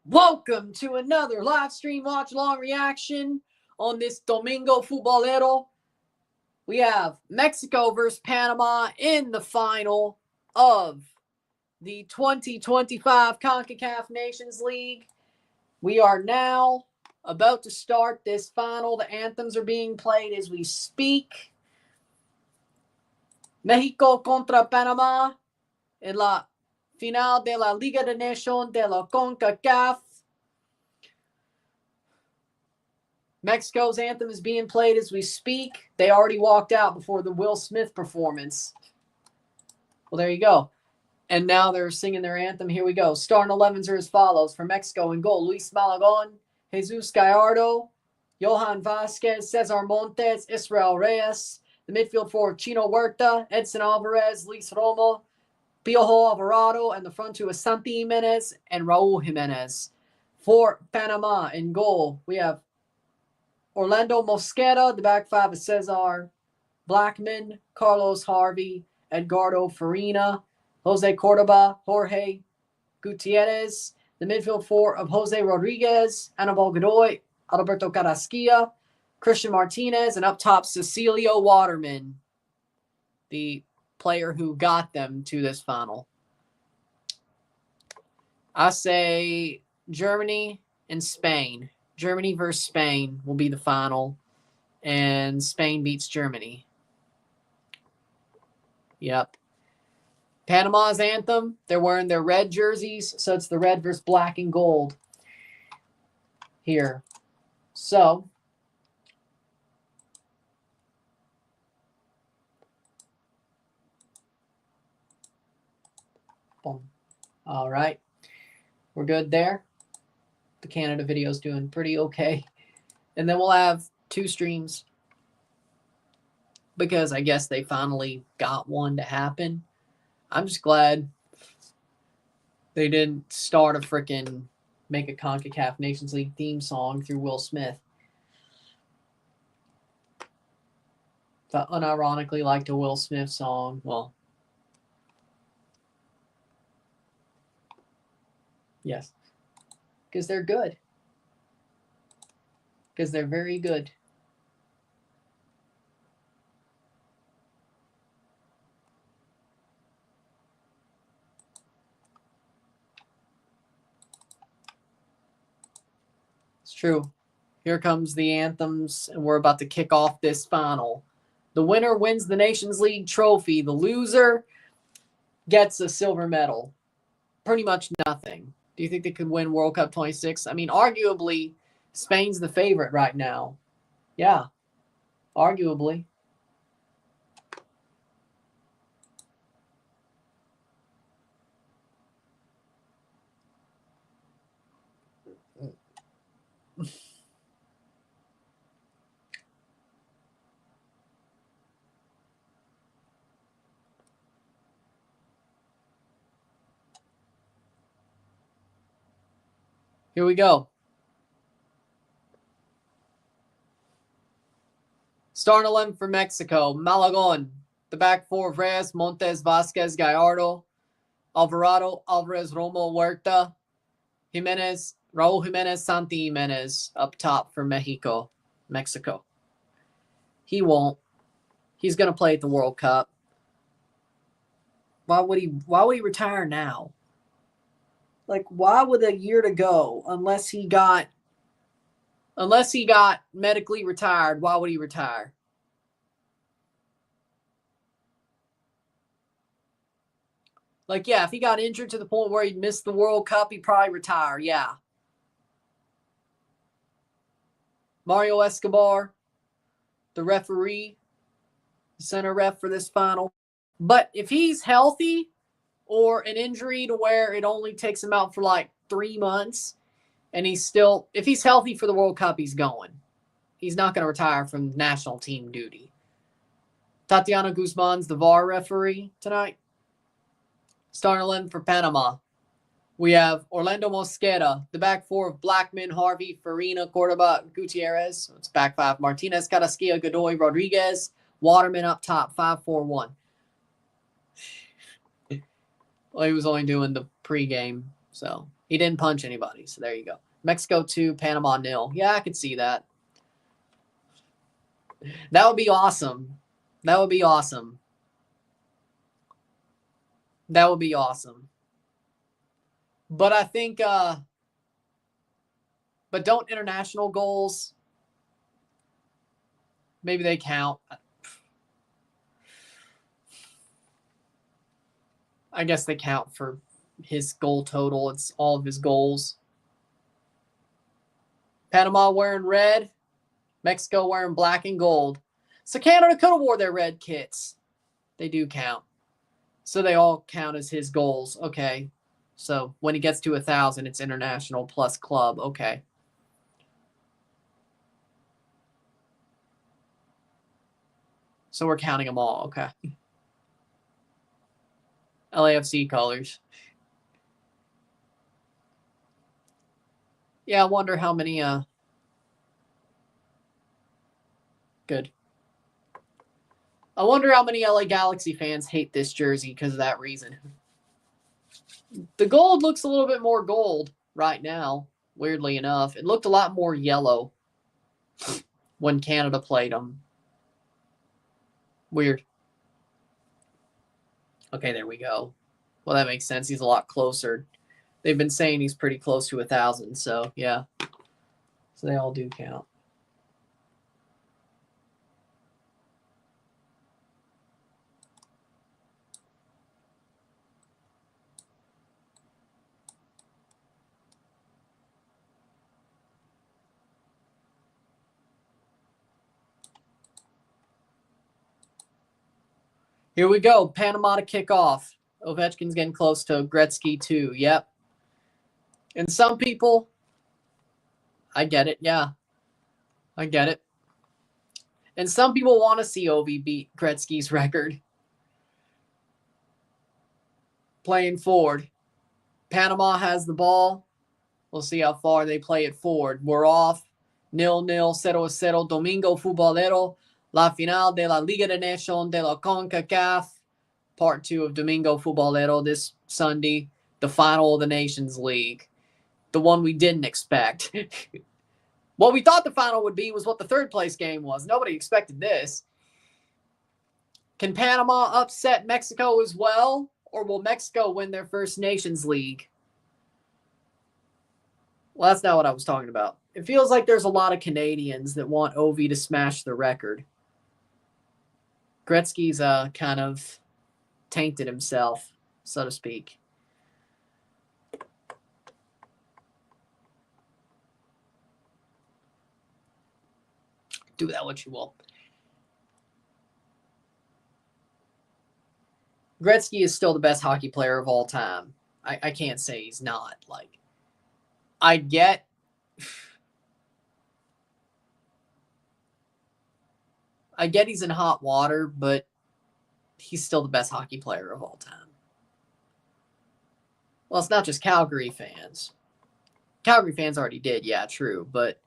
Welcome to another live stream watch-along reaction on this Domingo Futbolero. We have Mexico versus Panama in the final of the 2025 CONCACAF Nations League. We are now about to start this final. The anthems are being played as we speak. Mexico contra Panama en la final de la Liga de Nations de la CONCACAF. Mexico's anthem is being played as we speak. They already walked out before the Will Smith performance. Well, there you go. And now they're singing their anthem. Here we go. Starting 11s are as follows. For Mexico in goal, Luis Malagón, Jesus Gallardo, Johan Vázquez, Cesar Montes, Israel Reyes. The midfield for Chino Huerta, Edson Alvarez, Luis Romo, Piojo Alvarado, and the front two is Santi Jimenez and Raúl Jimenez. For Panama in goal, we have Orlando Mosquera. The back five is Cesar Blackman, Carlos Harvey, Edgardo Farina, Jose Cordoba, Jorge Gutierrez. The midfield four of Jose Rodriguez, Anibal Godoy, Alberto Carrasquilla, Christian Martinez, and up top, Cecilio Waterman, the player who got them to this final. I say Germany and Spain. Germany versus Spain will be the final, and Spain beats Germany. Yep. Panama's anthem, they're wearing their red jerseys, so it's the red versus black and gold here. So, boom. All right. We're good there. The Canada video is doing pretty okay. And then we'll have 2 streams because I guess they finally got one to happen. I'm just glad they didn't start a freaking make a CONCACAF Nations League theme song through Will Smith. But unironically liked a Will Smith song. Well, yes. Because they're good. Because they're very good. It's true. Here comes the anthems, and we're about to kick off this final. The winner wins the Nations League trophy. The loser gets a silver medal. Pretty much nothing. Do you think they could win World Cup 26? I mean, arguably, Spain's the favorite right now. Yeah, arguably. Here we go. Starting 11 for Mexico. Malagón. The back four of Reyes, Montes, Vázquez, Gallardo, Alvarado, Alvarez, Romo, Huerta, Jimenez, Raúl Jimenez, Santi Jimenez up top for Mexico. He won't. He's going to play at the World Cup. Why would he retire now? Like, why would a year to go unless he got medically retired? Why would he retire? Like, yeah, if he got injured to the point where he'd missed the World Cup, he'd probably retire. Yeah. Mario Escobar, the referee, the center ref for this final. But if he's healthy, or an injury to where it only takes him out for like 3 months, and if he's healthy for the World Cup, he's going. He's not going to retire from national team duty. Tatiana Guzman's the VAR referee tonight. Starting 11 for Panama. We have Orlando Mosquera, the back four of Blackman, Harvey, Farina, Cordoba, Gutierrez. So it's back five. Martinez, Carrasquilla, Godoy, Rodriguez. Waterman up top, 5-4-1. Well, he was only doing the pregame, so He didn't punch anybody, so there you go. Mexico 2, Panama 0. Yeah, I could see that. That would be awesome. That would be awesome. That would be awesome. But I think, but don't international goals, maybe they count. I guess they count for his goal total. It's all of his goals. Panama wearing red. Mexico wearing black and gold. So Canada could have wore their red kits. They do count. So they all count as his goals. Okay. So when he gets to 1,000, it's international plus club. Okay. So we're counting them all. Okay. LAFC colors. Yeah, I wonder how many good. I wonder how many LA Galaxy fans hate this jersey because of that reason. The gold looks a little bit more gold right now, weirdly enough. It looked a lot more yellow when Canada played them. Weird. Okay, there we go. Well, that makes sense. He's a lot closer. They've been saying he's pretty close to 1,000, so yeah. So they all do count. Here we go. Panama to kick off. Ovechkin's getting close to Gretzky too. Yep. And some people, I get it. Yeah. I get it. And some people want to see Ovi beat Gretzky's record. Playing forward. Panama has the ball. We'll see how far they play it forward. We're off. 0-0, 0-0. Domingo Futbolero. La final de la Liga de Nations de la CONCACAF. Part 2 of Domingo Futbolero this Sunday. The final of the Nations League. The one we didn't expect. What we thought the final would be was what the third place game was. Nobody expected this. Can Panama upset Mexico as well? Or will Mexico win their first Nations League? Well, that's not what I was talking about. It feels like there's a lot of Canadians that want Ovi to smash the record. Gretzky's kind of tainted himself, so to speak. Do that what you will. Gretzky is still the best hockey player of all time. I can't say he's not. Like, I get he's in hot water, but he's still the best hockey player of all time. Well, it's not just Calgary fans. Calgary fans already did, yeah, true, but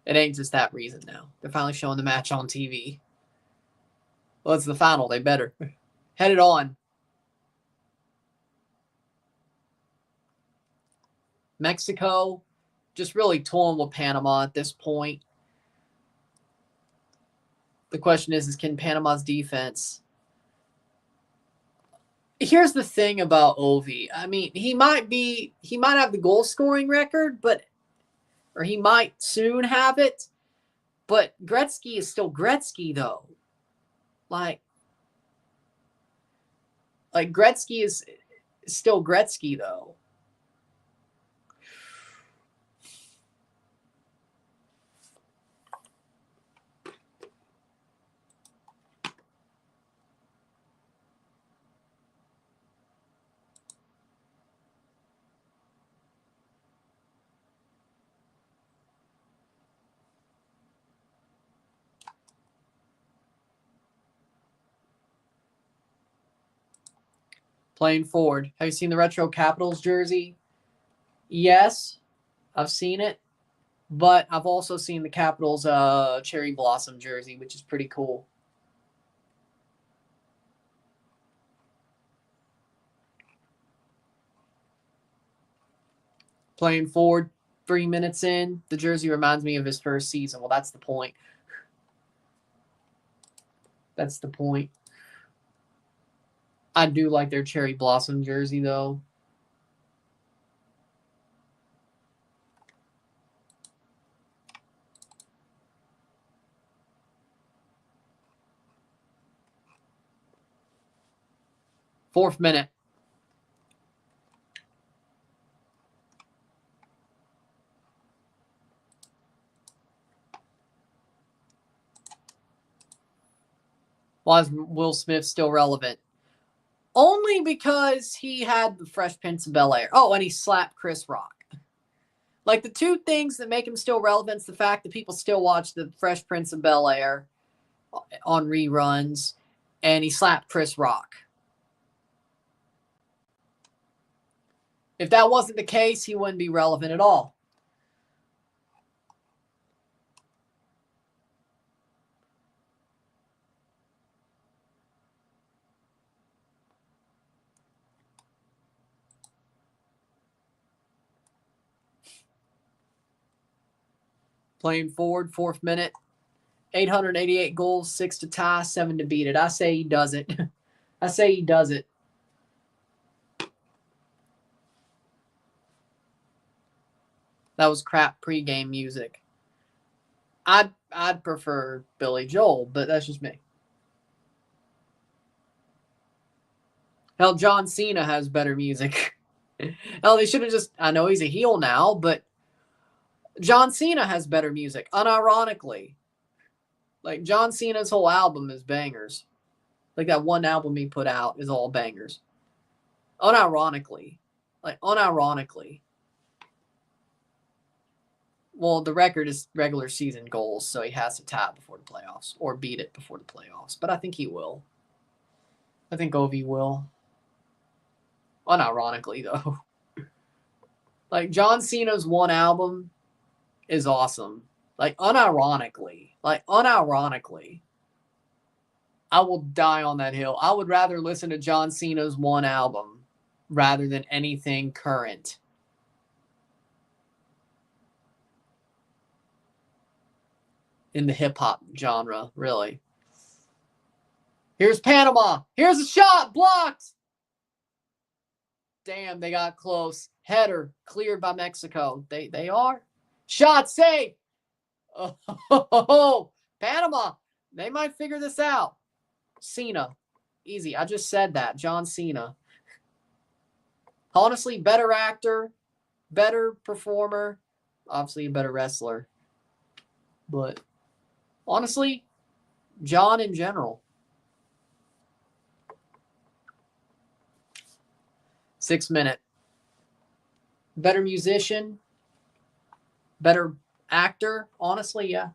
it ain't just that reason now. They're finally showing the match on TV. Well, it's the final. They better. Head it on. Mexico just really torn with Panama at this point. The question is can Panama's defense... Here's the thing about Ovi. I mean, he might have the goal scoring record, or he might soon have it, but Gretzky is still Gretzky though. Like Gretzky is still Gretzky though. Playing forward. Have you seen the Retro Capitals jersey? Yes, I've seen it. But I've also seen the Capitals Cherry Blossom jersey, which is pretty cool. Playing forward 3 minutes in. The jersey reminds me of his first season. Well, that's the point. That's the point. I do like their cherry blossom jersey, though. Fourth minute. Why is Will Smith still relevant? Only because he had the Fresh Prince of Bel-Air. Oh, and he slapped Chris Rock. Like, the two things that make him still relevant is the fact that people still watch the Fresh Prince of Bel-Air on reruns, and he slapped Chris Rock. If that wasn't the case, he wouldn't be relevant at all. Playing forward, fourth minute. 888 goals, 6 to tie, 7 to beat it. I say he does it. I say he does it. That was crap pregame music. I'd prefer Billy Joel, but that's just me. Hell, John Cena has better music. Hell, they should have just... I know he's a heel now, but John Cena has better music, unironically. Like, John Cena's whole album is bangers. Like, that one album he put out is all bangers. Unironically. Like, unironically. Well, the record is regular season goals, so he has to tie it before the playoffs. Or beat it before the playoffs. But I think he will. I think Ovi will. Unironically, though. Like, John Cena's one album is awesome. Like, unironically. Like, unironically. I will die on that hill. I would rather listen to John Cena's one album rather than anything current. In the hip-hop genre, really. Here's Panama. Here's a shot. Blocked. Damn, they got close. Header cleared by Mexico. They are. Shot saved. Oh, Panama. They might figure this out. Cena. Easy. I just said that. John Cena. Honestly, better actor, better performer, obviously a better wrestler. But honestly, John in general. 6 minute. Better musician, better actor, honestly, yeah.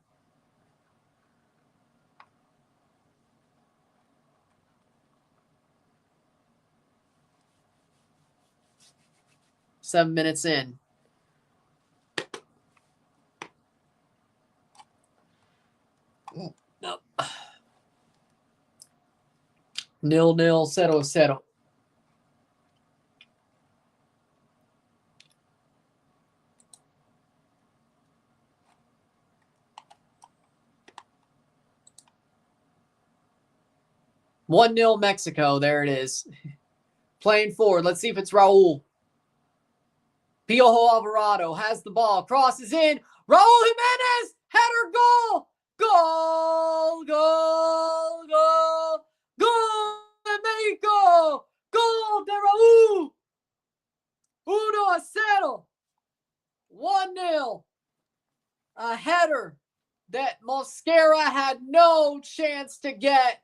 Seven minutes in. No. 0-0, 0-0. One 0 Mexico. There it is. Playing forward. Let's see if it's Raul. Piojo Alvarado has the ball. Crosses in. Raul Jimenez. Header goal. Goal. Goal. Goal. Goal de Mexico. Goal de Raul. 1-0. 1-0. A header that Mosquera had no chance to get.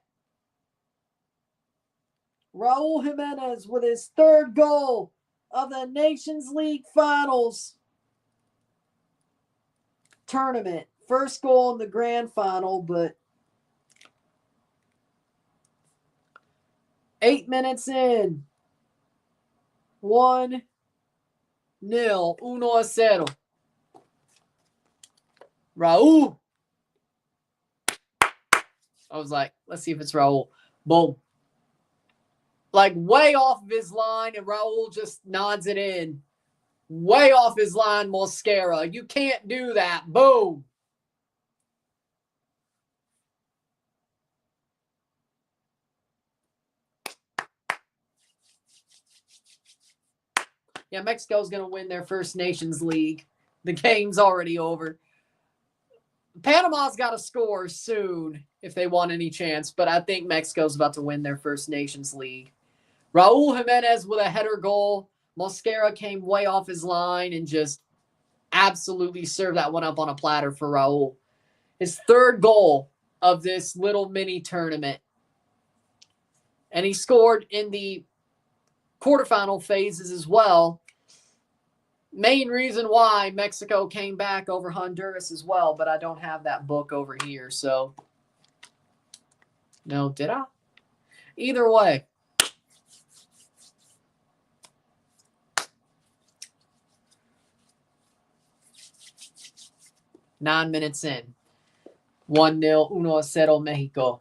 Raul Jimenez with his third goal of the Nations League Finals tournament. First goal in the grand final, but 8 minutes in. 1-0. 1-0. Raul. I was like, let's see if it's Raul. Boom. Like, way off of his line, and Raul just nods it in. Way off his line, Mosquera. You can't do that. Boom. Yeah, Mexico's going to win their first Nations League. The game's already over. Panama's got to score soon if they want any chance, but I think Mexico's about to win their first Nations League. Raul Jimenez with a header goal. Mosquera came way off his line and just absolutely served that one up on a platter for Raul. His third goal of this little mini tournament. And he scored in the quarterfinal phases as well. Main reason why Mexico came back over Honduras as well, but I don't have that book over here, so. No, did I? Either way. Nine minutes in. 1-0, 1-0 Mexico.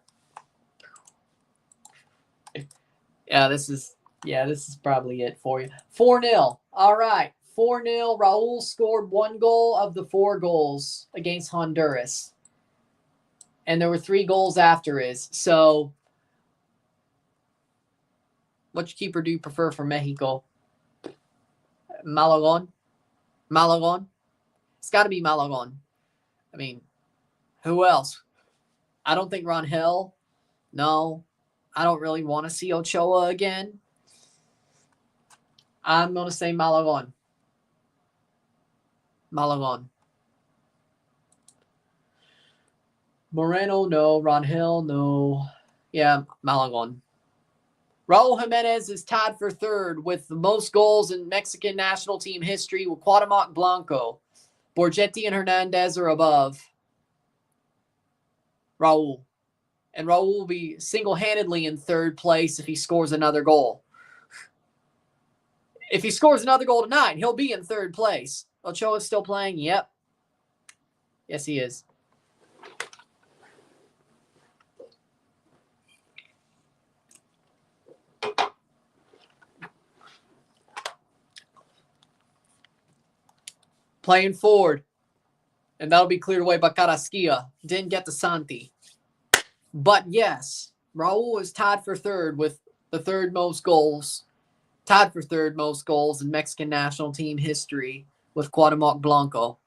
Yeah, this is probably it for you. 4-0. All right. 4-0. Raul scored 1 goal of the 4 goals against Honduras. And there were 3 goals after his. So, which keeper do you prefer for Mexico? Malagon? It's got to be Malagon. I mean, who else? I don't think Rangel. No. I don't really want to see Ochoa again. I'm going to say Malagon. Moreno, no. Rangel, no. Yeah, Malagon. Raul Jimenez is tied for 3rd with the most goals in Mexican national team history with Cuauhtemoc Blanco. Borgetti and Hernandez are above Raul. And Raul will be single-handedly in 3rd place if he scores another goal. If he scores another goal tonight, he'll be in 3rd place. Ochoa's still playing? Yep. Yes, he is. Playing forward. And that'll be cleared away by Carrasquilla. Didn't get to Santi. But yes, Raul is tied for 3rd with the 3rd most goals. Tied for 3rd most goals in Mexican national team history with Cuauhtemoc Blanco.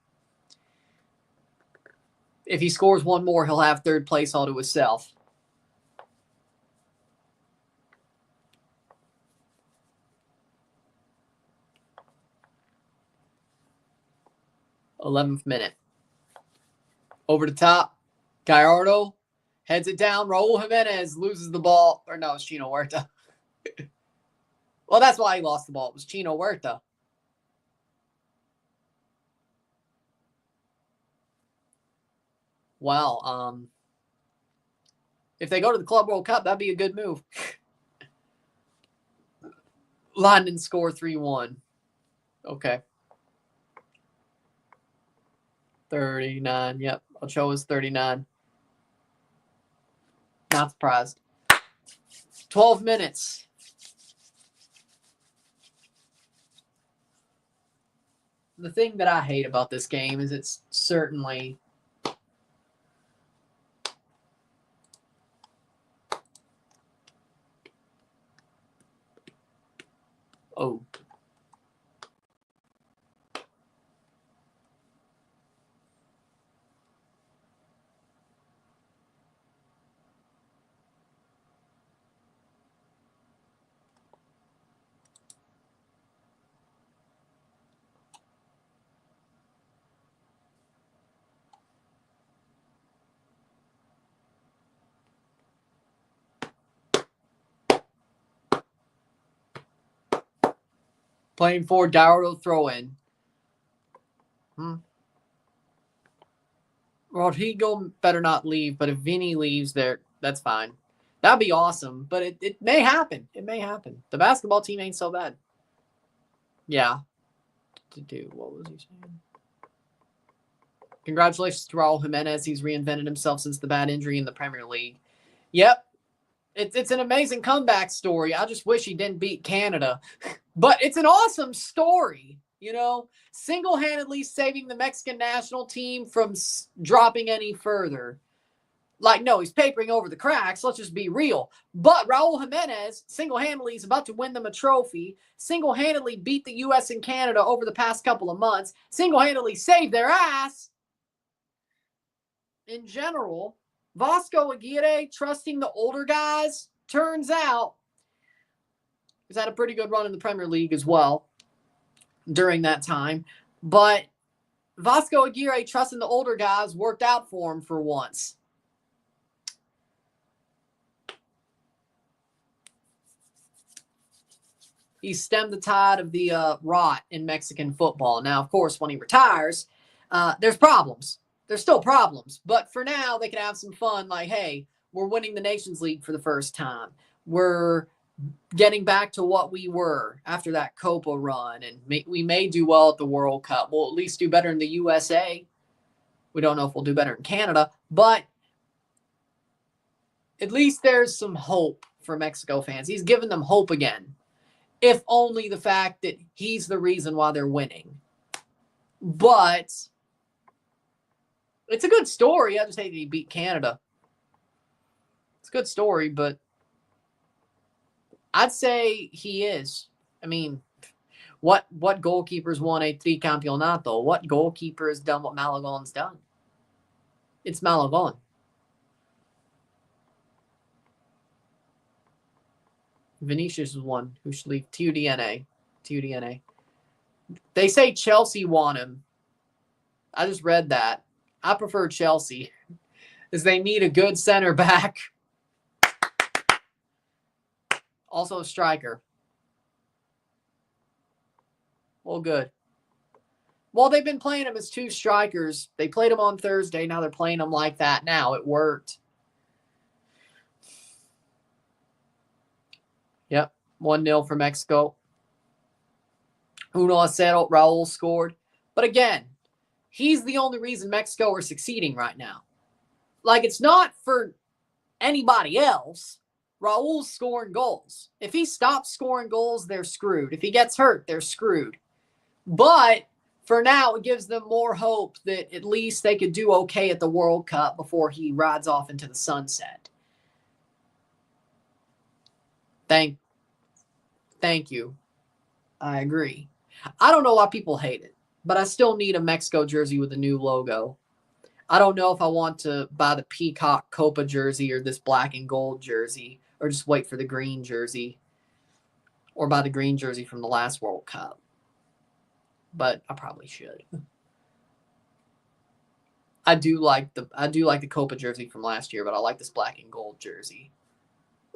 If he scores 1 more, he'll have 3rd place all to himself. th minute. Over the top. Gallardo heads it down. Raul Jimenez loses the ball. Or no, it's Chino Huerta. Well, that's why he lost the ball. It was Chino Huerta. Well, if they go to the Club World Cup, that'd be a good move. London score 3-1. Okay. 39. Yep. Ochoa's 39. Not surprised. 12 minutes. The thing that I hate about this game is it's certainly playing for Girault throw in. Rodrigo better not leave, but if Vinny leaves there, that's fine. That'd be awesome, but it may happen. It may happen. The basketball team ain't so bad. Yeah. What was he saying? Congratulations to Raul Jimenez. He's reinvented himself since the bad injury in the Premier League. Yep. It's an amazing comeback story. I just wish he didn't beat Canada. But it's an awesome story. single-handedly saving the Mexican national team from dropping any further. Like, no, he's papering over the cracks. Let's just be real. But Raul Jimenez single-handedly is about to win them a trophy, single-handedly beat the U.S. and Canada over the past couple of months, single-handedly saved their ass. In general, Vasco Aguirre trusting the older guys, turns out he's had a pretty good run in the Premier League as well during that time. But Vasco Aguirre trusting the older guys worked out for him for once. He stemmed the tide of the rot in Mexican football. Now, of course, when he retires, there's problems. There's still problems. But for now, they can have some fun. Like, hey, we're winning the Nations League for the first time. We're getting back to what we were after that Copa run. And we may do well at the World Cup. We'll at least do better in the USA. We don't know if we'll do better in Canada. But at least there's some hope for Mexico fans. He's given them hope again. If only the fact that he's the reason why they're winning. But it's a good story. I just hate that he beat Canada. It's a good story, but I'd say he is. I mean, what goalkeepers won a tricampeonato? What goalkeeper has done what Malagon's done? It's Malagon. Vinicius is one who should leave. TUDNA. They say Chelsea want him. I just read that. I prefer Chelsea, as they need a good center back. Also a striker. Well, good. Well, they've been playing him as two strikers. They played him on Thursday. Now they're playing him like that now. It worked. Yep. 1-0 for Mexico. 1-0, Raul scored. But again, he's the only reason Mexico are succeeding right now. Like, it's not for anybody else. Raul's scoring goals. If he stops scoring goals, they're screwed. If he gets hurt, they're screwed. But for now, it gives them more hope that at least they could do okay at the World Cup before he rides off into the sunset. Thank you. I agree. I don't know why people hate it, but I still need a Mexico jersey with a new logo. I don't know if I want to buy the Peacock Copa jersey or this black and gold jersey, or just wait for the green jersey, or buy the green jersey from the last World Cup. But I probably should. I do like the Copa jersey from last year, but I like this black and gold jersey.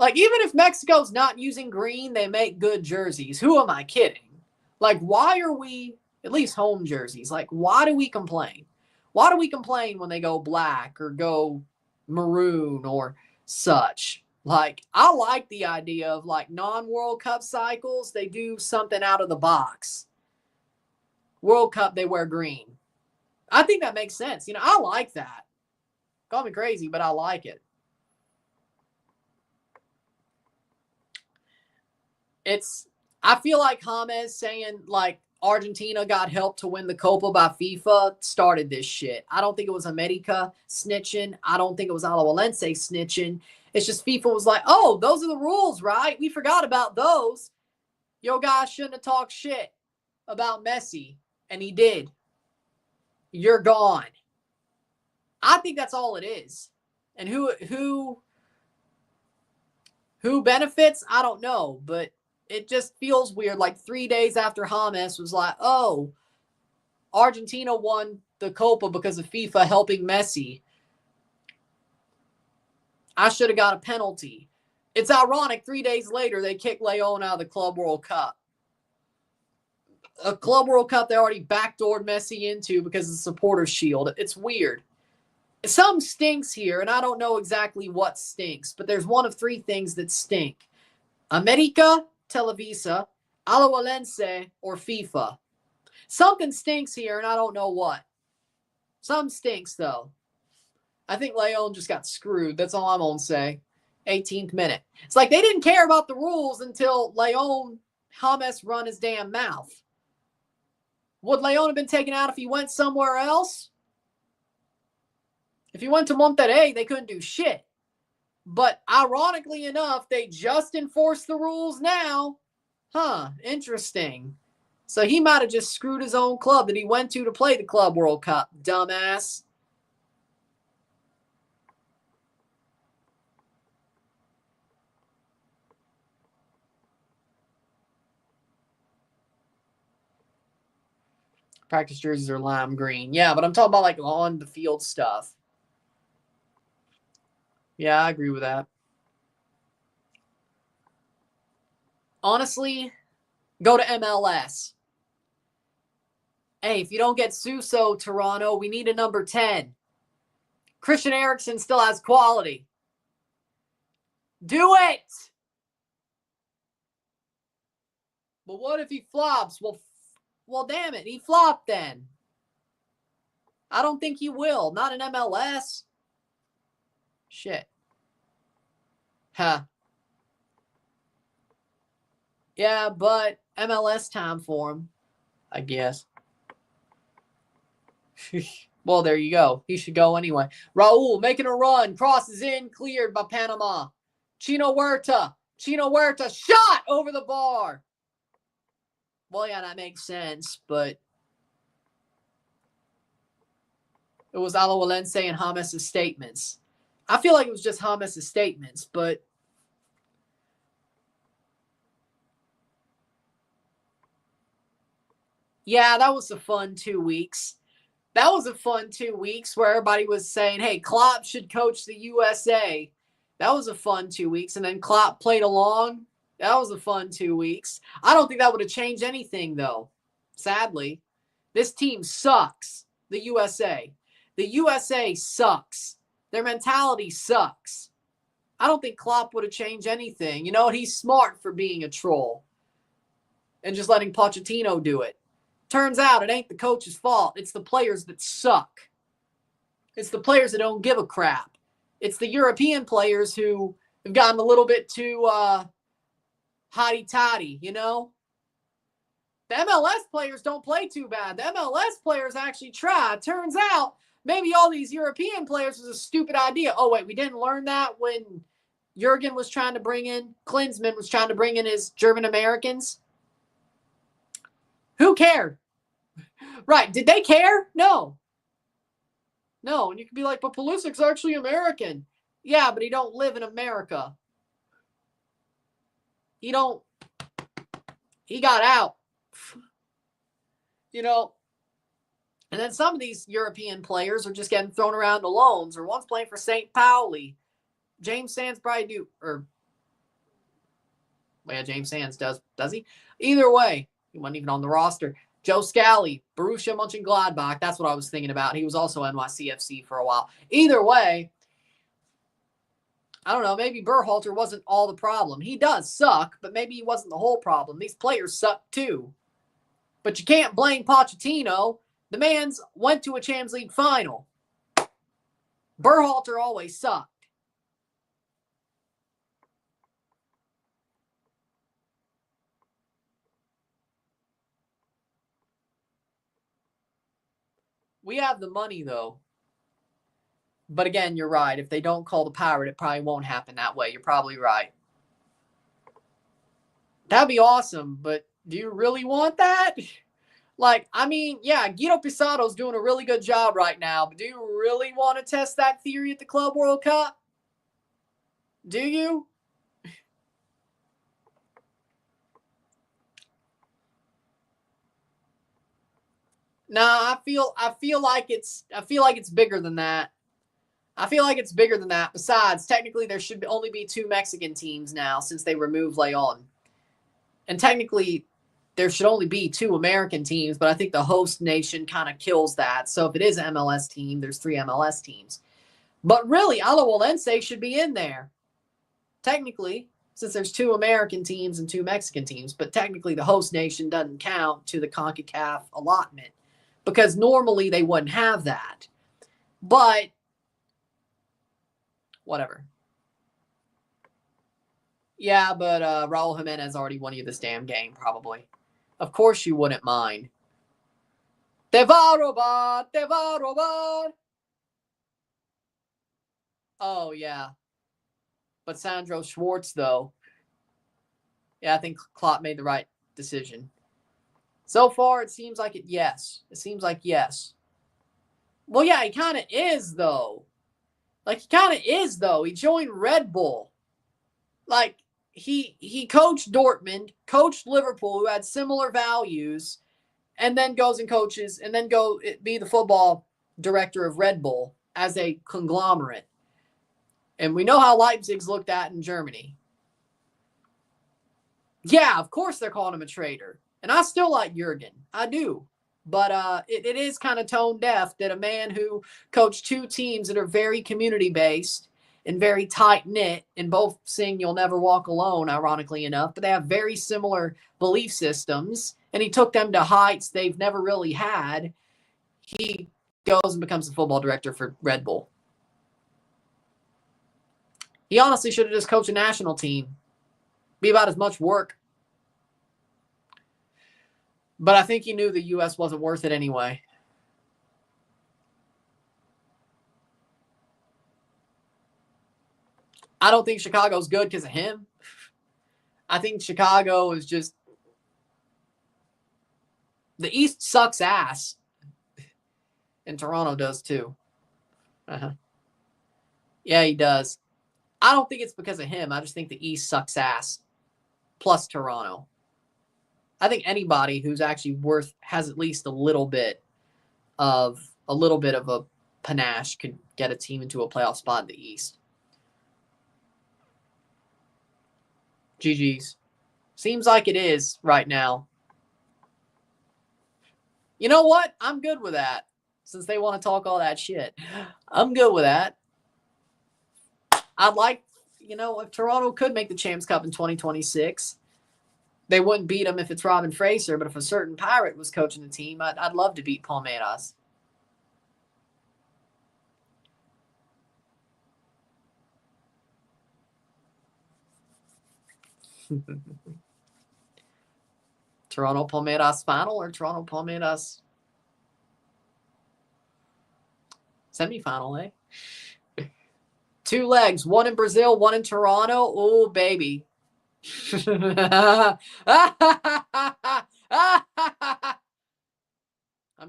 Like, even if Mexico's not using green, they make good jerseys. Who am I kidding? Like, why are we, at least home jerseys, like, why do we complain? Why do we complain when they go black or go maroon or such? Like, I like the idea of, like, non-World Cup cycles, they do something out of the box. World Cup, they wear green. I think that makes sense. You know, I like that. Call me crazy, but I like it. I feel like James saying, like, Argentina got help to win the Copa by FIFA started this shit. I don't think it was America snitching. I don't think it was Alajuelense snitching. It's just FIFA was like, oh, those are the rules, right? We forgot about those. Yo, guys shouldn't have talked shit about Messi, and he did. You're gone. I think that's all it is. And who benefits? I don't know, but it just feels weird. Like 3 days after James was like, oh, Argentina won the Copa because of FIFA helping Messi. I should have got a penalty. It's ironic, 3 days later, they kicked Leon out of the Club World Cup. A Club World Cup they already backdoored Messi into because of the supporters' shield. It's weird. Something stinks here, and I don't know exactly what stinks, but there's one of three things that stink. America, Televisa, Alajuelense, or FIFA. Something stinks here, and I don't know what. Something stinks, though. I think Leon just got screwed. That's all I'm going to say. 18th minute. It's like they didn't care about the rules until Leon James run his damn mouth. Would Leon have been taken out if he went somewhere else? If he went to Monterrey, they couldn't do shit. But ironically enough, they just enforced the rules now. Huh, interesting. So he might have just screwed his own club that he went to play the Club World Cup, dumbass. Practice jerseys are lime green. Yeah, but I'm talking about like on the field stuff. Yeah, I agree with that. Honestly, go to MLS. Hey, if you don't get Suso, Toronto, we need a number 10. Christian Eriksen still has quality. Do it! But what if he flops? Well, damn it, he flopped then. I don't think he will. Not in MLS. Shit. Huh. Yeah, but MLS time for him, I guess. Well, there you go. He should go anyway. Raul making a run. Crosses in. Cleared by Panama. Chino Huerta. Shot over the bar. Well, yeah, that makes sense, but it was Alajuelense and James' statements. I feel like it was just James' statements, but yeah, that was a fun 2 weeks. That was a fun 2 weeks where everybody was saying, hey, Klopp should coach the USA. That was a fun 2 weeks. And then Klopp played along. That was a fun 2 weeks. I don't think that would have changed anything, though. Sadly, this team sucks, the USA. The USA sucks. Their mentality sucks. I don't think Klopp would have changed anything. You know what? He's smart for being a troll and just letting Pochettino do it. Turns out it ain't the coach's fault. It's the players that suck. It's the players that don't give a crap. It's the European players who have gotten a little bit too hotty-toddy, you know? The MLS players don't play too bad. The MLS players actually try. Turns out maybe all these European players was a stupid idea. Oh, wait, we didn't learn that when Klinsmann was trying to bring in his German Americans. Who cared? Right. Did they care? No. And you could be like, but Pulisic's actually American. Yeah, but he don't live in America. He got out. You know, and then some of these European players are just getting thrown around to loans, or one's playing for St. Pauli. James Sands probably do, or well, yeah, James Sands does he? Either way, he wasn't even on the roster. Joe Scally, Borussia Mönchengladbach. That's what I was thinking about. He was also NYCFC for a while. Either way, I don't know. Maybe Berhalter wasn't all the problem. He does suck, but maybe he wasn't the whole problem. These players suck too. But you can't blame Pochettino. The man's went to a Champions League final. Berhalter always sucked. We have the money, though. But again, you're right. If they don't call the pirate, it probably won't happen that way. You're probably right. That'd be awesome, but do you really want that? Like, I mean, yeah, Guido Pizarro's doing a really good job right now, but do you really want to test that theory at the Club World Cup? Do you? Nah, I feel like it's bigger than that. Besides, technically, there should only be 2 Mexican teams now since they removed Leon. And technically, there should only be 2 American teams, but I think the host nation kind of kills that. So if it is an MLS team, there's 3 MLS teams. But really, Alajuelense should be in there. Technically, since there's 2 American teams and 2 Mexican teams, but technically the host nation doesn't count to the CONCACAF allotment because normally they wouldn't have that. But whatever. Yeah, but Raul Jimenez already won you this damn game, probably. Of course you wouldn't mind. Te va a robar, te va a robar. Oh, yeah. But Sandro Schwartz, though. Yeah, I think Klopp made the right decision. So far, it seems like it, yes. It seems like yes. Well, yeah, he kind of is, though. Like, he kind of is, though. He joined Red Bull. Like, he coached Dortmund, coached Liverpool, who had similar values, and then goes and coaches, and then go be the football director of Red Bull as a conglomerate. And we know how Leipzig's looked at in Germany. Yeah, of course they're calling him a traitor. And I still like Jurgen. I do. But it is kind of tone deaf that a man who coached two teams that are very community-based and very tight-knit, and both sing You'll Never Walk Alone, ironically enough, but they have very similar belief systems, and he took them to heights they've never really had. He goes and becomes the football director for Red Bull. He honestly should have just coached a national team. Be about as much work. But I think he knew the U.S. wasn't worth it anyway. I don't think Chicago's good because of him. I think Chicago is just... The East sucks ass. And Toronto does too. Yeah, he does. I don't think it's because of him. I just think the East sucks ass. Plus Toronto. I think anybody who's actually has at least a little bit of a panache could get a team into a playoff spot in the East. GG's. Seems like it is right now. You know what? I'm good with that. Since they want to talk all that shit. I'm good with that. I'd like, if Toronto could make the Champs Cup in 2026, they wouldn't beat them if it's Robin Fraser, but if a certain Pirate was coaching the team, I'd love to beat Palmeiras. Toronto Palmeiras final or Toronto Palmeiras semifinal, eh? 2 legs, one in Brazil, one in Toronto. Oh, baby. I'm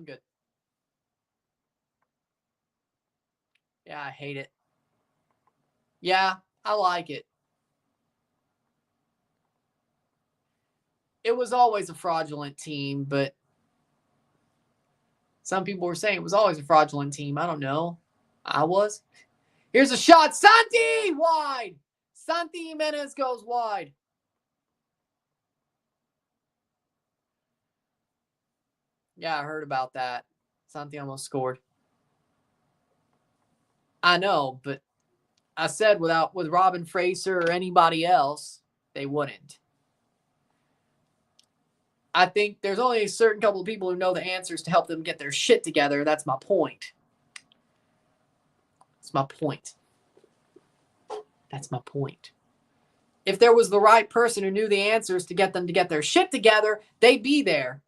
good. Yeah, I hate it. Yeah, I like it. It was always a fraudulent team, but some people were saying it was always a fraudulent team. I don't know. I was. Here's a shot. Santi! Wide. Santi Jimenez goes wide. Yeah, I heard about that. Santi almost scored. I know, but I said with Robin Fraser or anybody else, they wouldn't. I think there's only a certain couple of people who know the answers to help them get their shit together. That's my point. That's my point. That's my point. If there was the right person who knew the answers to get them to get their shit together, they'd be there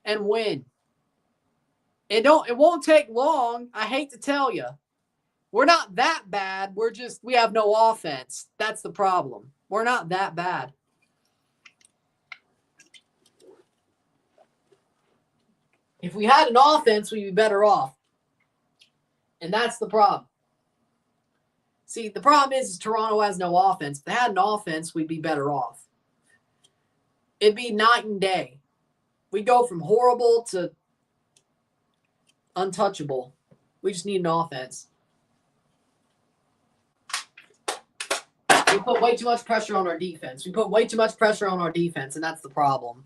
and win. It won't take long. I hate to tell you. We're not that bad. We have no offense. That's the problem. We're not that bad. If we had an offense, we'd be better off. And that's the problem. See, the problem is Toronto has no offense. If they had an offense, we'd be better off. It'd be night and day. We'd go from horrible to untouchable. We just need an offense. We put way too much pressure on our defense. And that's the problem.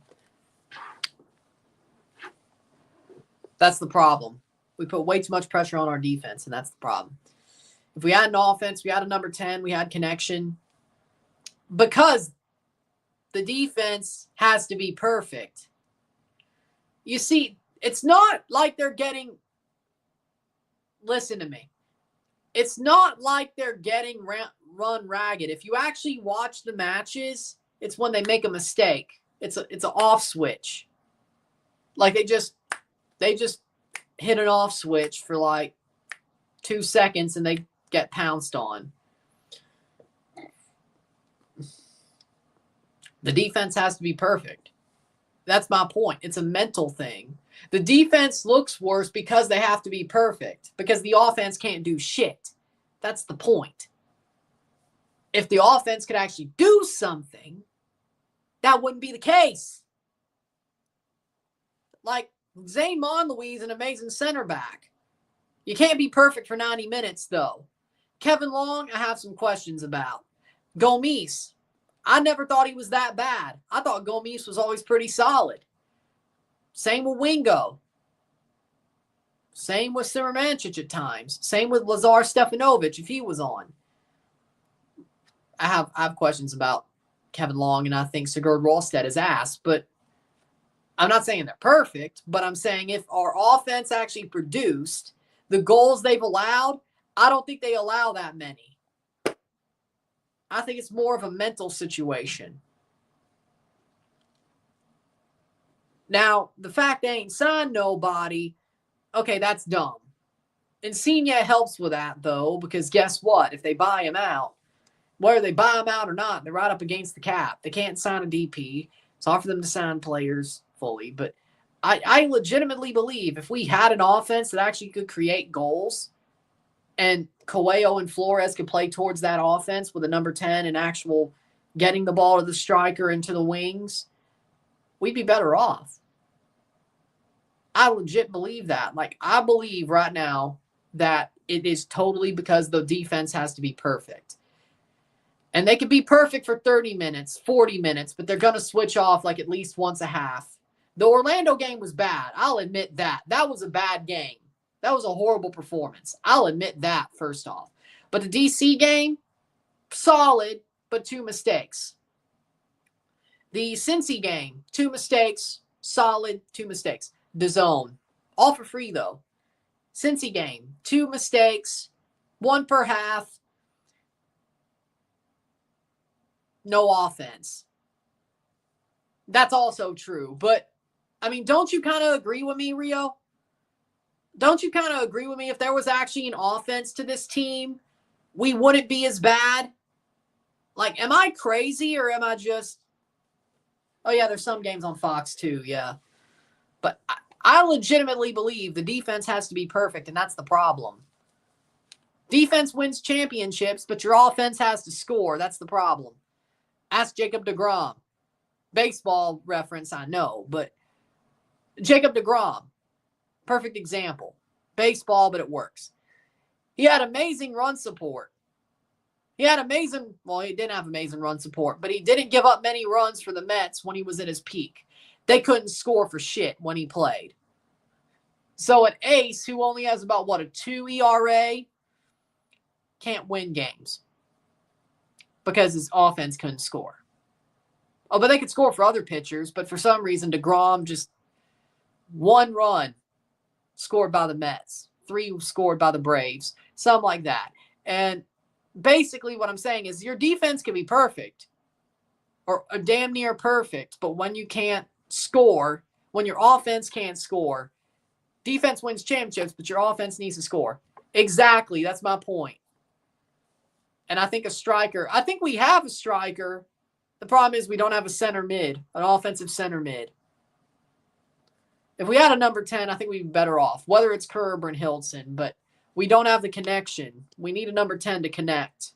That's the problem. We put way too much pressure on our defense, and that's the problem. If we had an offense, we had a number 10, we had connection. Because the defense has to be perfect. You see, it's not like they're getting... Listen to me. It's not like they're getting run ragged. If you actually watch the matches, it's when they make a mistake. It's an off switch. Like they They just hit an off switch for like 2 seconds and they get pounced on. The defense has to be perfect. That's my point. It's a mental thing. The defense looks worse because they have to be perfect, because the offense can't do shit. That's the point. If the offense could actually do something, that wouldn't be the case. Like, Zane Monlouis is an amazing center back. You can't be perfect for 90 minutes, though. Kevin Long, I have some questions about. Gomes, I never thought he was that bad. I thought Gomes was always pretty solid. Same with Wingo. Same with Siramancic at times. Same with Lazar Stefanovic if he was on. I have questions about Kevin Long, and I think Sigurd Ralstedt is ass, but I'm not saying they're perfect, but I'm saying if our offense actually produced the goals they've allowed, I don't think they allow that many. I think it's more of a mental situation. Now, the fact they ain't signed nobody, okay, that's dumb. Insigne helps with that, though, because guess what? If they buy him out, whether they buy him out or not, they're right up against the cap. They can't sign a DP. It's hard for them to sign players fully. But I legitimately believe if we had an offense that actually could create goals and Coelho and Flores could play towards that offense with a number 10 and actual getting the ball to the striker into the wings, we'd be better off. I legit believe that. Like, I believe right now that it is totally because the defense has to be perfect. And they could be perfect for 30 minutes, 40 minutes, but they're going to switch off like at least once a half. The Orlando game was bad. I'll admit that. That was a bad game. That was a horrible performance. I'll admit that, first off. But the DC game, solid, but 2 mistakes. The Cincy game, 2 mistakes, solid, 2 mistakes. The zone, all for free, though. Cincy game, 2 mistakes, 1 per half. No offense. That's also true. But, I mean, don't you kind of agree with me, Rio? Don't you kind of agree with me? If there was actually an offense to this team, we wouldn't be as bad? Like, am I crazy or am I just... Oh, yeah, there's some games on Fox, too, yeah. But I legitimately believe the defense has to be perfect, and that's the problem. Defense wins championships, but your offense has to score. That's the problem. Ask Jacob deGrom. Baseball reference, I know, but Jacob deGrom, perfect example. Baseball, but it works. He had amazing run support. He didn't have amazing run support, but he didn't give up many runs for the Mets when he was at his peak. They couldn't score for shit when he played. So an ace who only has about, a 2 ERA can't win games because his offense couldn't score. Oh, but they could score for other pitchers, but for some reason, deGrom just 1 run scored by the Mets, 3 scored by the Braves, something like that. And basically what I'm saying is your defense can be perfect or damn near perfect, but when you can't score, when your offense can't score, defense wins championships, but your offense needs to score. Exactly. That's my point. And I think I think we have a striker. The problem is we don't have a center mid, an offensive center mid. If we had a number 10, I think we'd be better off, whether it's Kerr or Hildson, but we don't have the connection. We need a number 10 to connect.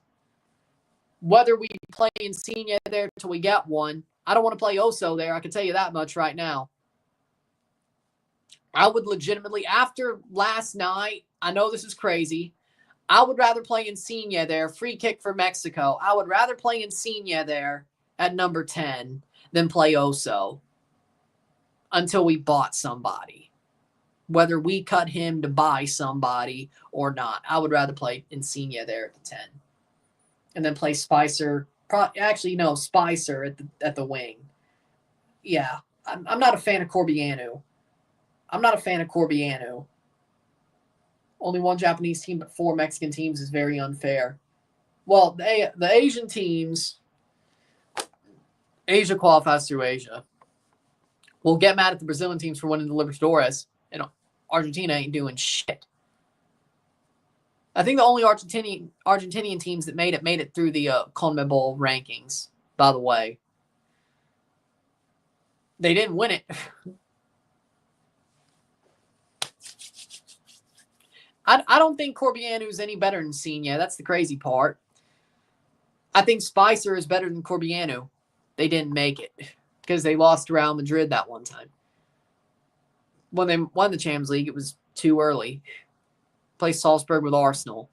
Whether we play Insigne there till we get one, I don't want to play Oso there. I can tell you that much right now. I would legitimately, after last night, I know this is crazy, I would rather play Insigne there, free kick for Mexico. I would rather play Insigne there at number 10 than play Oso until we bought somebody. Whether we cut him to buy somebody or not, I would rather play Insigne there at the 10. And then play Spicer. Spicer at the wing. Yeah, I'm not a fan of Corbianu. Only 1 Japanese team, but 4 Mexican teams is very unfair. Well, the Asian teams, Asia qualifies through Asia. We'll get mad at the Brazilian teams for winning the Libertadores. Argentina ain't doing shit. I think the only Argentinian teams that made it through the CONMEBOL rankings, by the way. They didn't win it. I don't think Corbeanu's any better than Senior. That's the crazy part. I think Spicer is better than Corbeanu. They didn't make it because they lost to Real Madrid that one time. When they won the Champions League, it was too early. Placed Salzburg with Arsenal.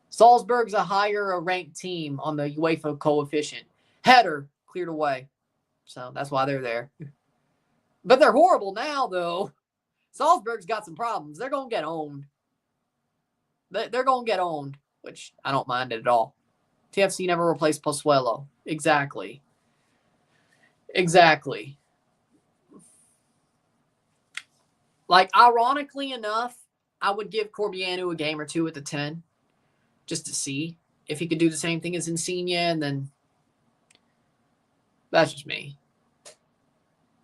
Salzburg's a higher ranked team on the UEFA coefficient. Header cleared away. So that's why they're there. But they're horrible now, though. Salzburg's got some problems. They're going to get owned. They're going to get owned, which I don't mind it at all. TFC never replaced Pozuelo. Exactly. Like, ironically enough, I would give Corbeanu a game or two at the 10 just to see if he could do the same thing as Insigne, and then that's just me.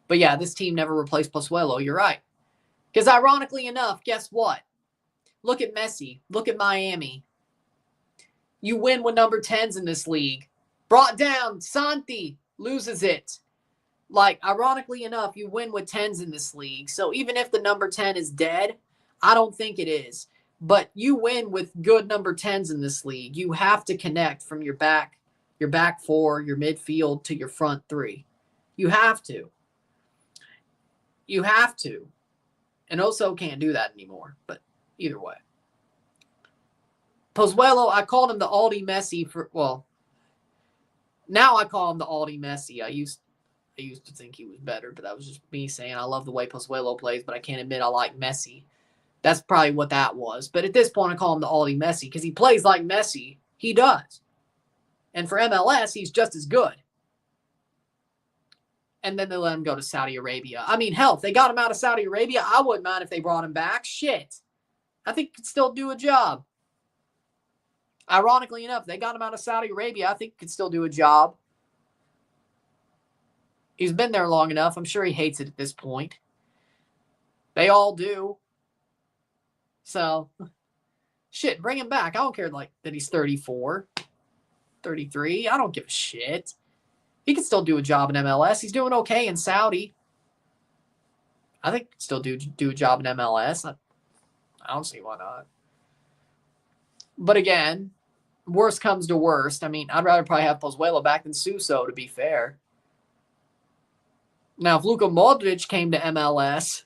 But yeah, this team never replaced Pozuelo. You're right. Because ironically enough, guess what? Look at Messi. Look at Miami. You win with number 10s in this league. Brought down. Santi loses it. Like, ironically enough, you win with 10s in this league. So even if the number 10 is dead, I don't think it is. But you win with good number 10s in this league. You have to connect from your back four, your midfield to your front three. You have to. And Oso can't do that anymore. But either way. Pozuelo, I called him the Aldi Messi now I call him the Aldi Messi. I used to think he was better, but that was just me saying I love the way Pozuelo plays, but I can't admit I like Messi. That's probably what that was. But at this point, I call him the Aldi Messi because he plays like Messi. He does. And for MLS, he's just as good. And then they let him go to Saudi Arabia. I mean, hell, if they got him out of Saudi Arabia, I wouldn't mind if they brought him back. Shit. I think he could still do a job. Ironically enough, they got him out of Saudi Arabia. I think he could still do a job. He's been there long enough. I'm sure he hates it at this point. They all do. So, shit, bring him back. I don't care that he's 34, 33. I don't give a shit. He can still do a job in MLS. He's doing okay in Saudi. I think he can still do a job in MLS. I don't see why not. But again, worst comes to worst. I mean, I'd rather probably have Pozuelo back than Suso, to be fair. Now, if Luka Modric came to MLS,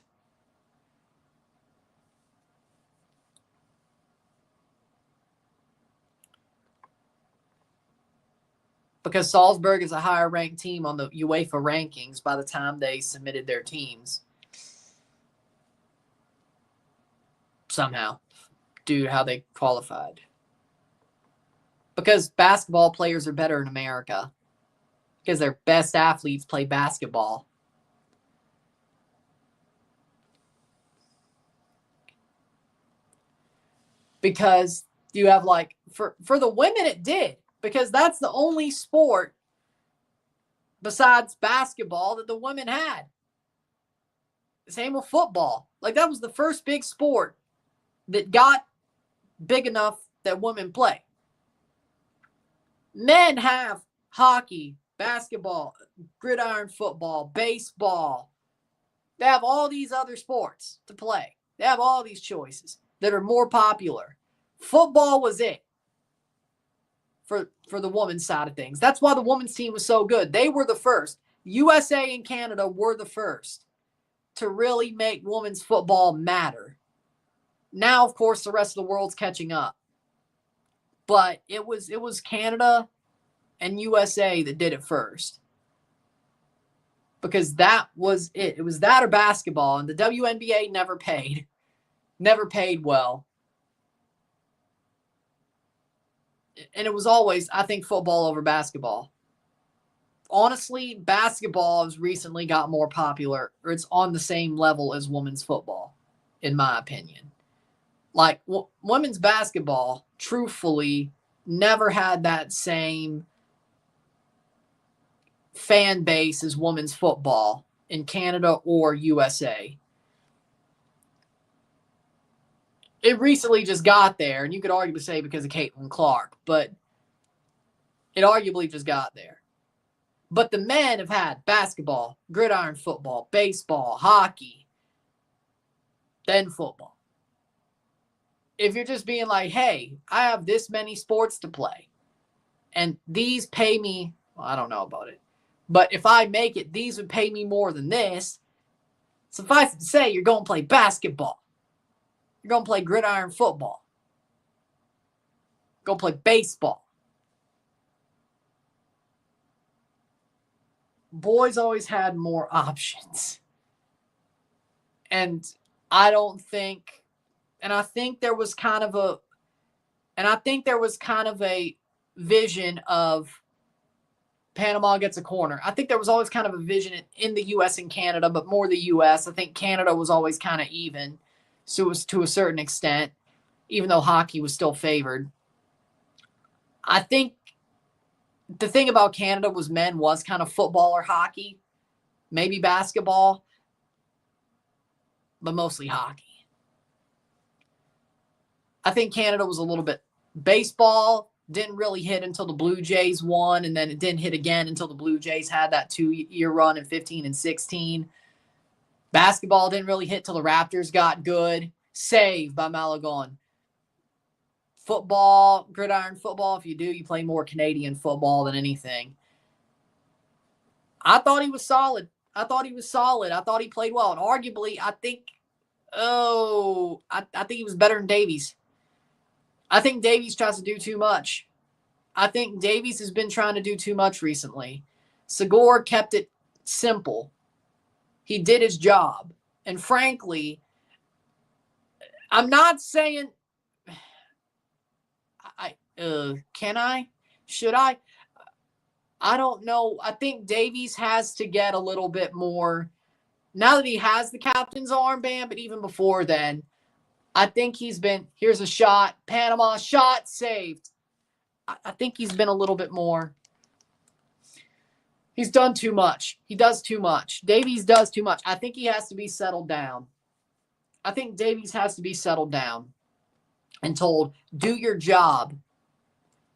because Salzburg is a higher ranked team on the UEFA rankings by the time they submitted their teams. Somehow, due to how they qualified. Because basketball players are better in America. Because their best athletes play basketball. Because you have for the women it did. Because that's the only sport besides basketball that the women had. Same with football. That was the first big sport that got big enough that women play. Men have hockey, basketball, gridiron football, baseball. They have all these other sports to play. They have all these choices that are more popular. Football was it for the women's side of things. That's why the women's team was so good. They were the first. USA and Canada were the first to really make women's football matter. Now, of course, the rest of the world's catching up. But it was Canada and USA that did it first. Because that was it. It was that or basketball. And the WNBA never paid. Never paid well. And it was always, I think, football over basketball. Honestly, basketball has recently got more popular, or it's on the same level as women's football, in my opinion. Women's basketball, truthfully, never had that same fan base as women's football in Canada or USA. It recently just got there, and you could arguably say because of Caitlin Clark, but it arguably just got there. But the men have had basketball, gridiron football, baseball, hockey, then football. If you're just being like, hey, I have this many sports to play, and these pay me, well, I don't know about it, but if I make it, these would pay me more than this. Suffice it to say, you're going to play basketball. You're going to play gridiron football. Go play baseball. Boys always had more options. And I don't think, and I think there was kind of a vision of Panama gets a corner. I think there was always kind of a vision in the U.S. and Canada, but more the U.S. I think Canada was always kind of even, so it was to a certain extent, even though hockey was still favored. I think the thing about Canada was men was kind of football or hockey, maybe basketball, but mostly hockey. I think Canada was a little bit baseball, didn't really hit until the Blue Jays won, and then it didn't hit again until the Blue Jays had that 2-year run in 15 and 16. Basketball didn't really hit till the Raptors got good. Save by Malagon. Football, gridiron football, if you do, you play more Canadian football than anything. I thought he was solid. I thought he played well. And arguably, I think he was better than Davies. I think Davies tries to do too much. I think Davies has been trying to do too much recently. Segura kept it simple. He did his job. And frankly, I'm not saying... can I? Should I? I don't know. I think Davies has to get a little bit more. Now that he has the captain's armband, but even before then, I think he's been, here's a shot, Panama shot saved. I think he's been a little bit more. He's done too much. He does too much. Davies does too much. I think he has to be settled down. I think Davies has to be settled down and told, do your job.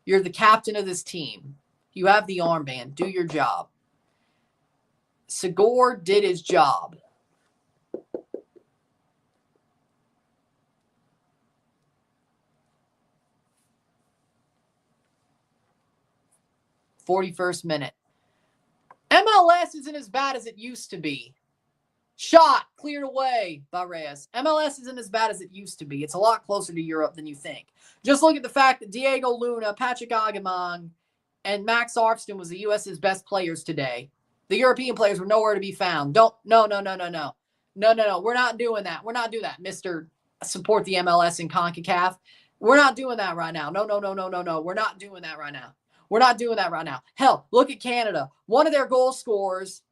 You're the captain of this team. You have the armband. Do your job. Segura did his job. .41 minute. MLS isn't as bad as it used to be. Shot, cleared away by Reyes. MLS isn't as bad as it used to be. It's a lot closer to Europe than you think. Just look at the fact that Diego Luna, Patrick Agamang, and Max Arfston was the U.S.'s best players today. The European players were nowhere to be found. No. We're not doing that. We're not doing that, Mr. Support the MLS and CONCACAF. We're not doing that right now. No. We're not doing that right now. We're not doing that right now. Hell, look at Canada. One of their goal scorers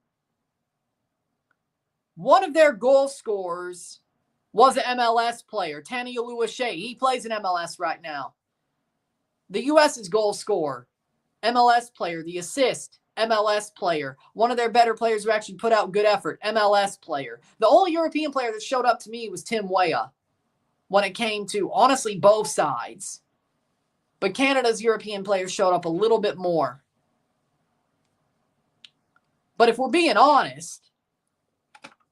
was an MLS player, Tani Oluwaseyi. He plays in MLS right now. The U.S.'s goal scorer, MLS player. The assist, MLS player. One of their better players who actually put out good effort, MLS player. The only European player that showed up to me was Tim Weah when it came to, honestly, both sides. But Canada's European players showed up a little bit more. But if we're being honest,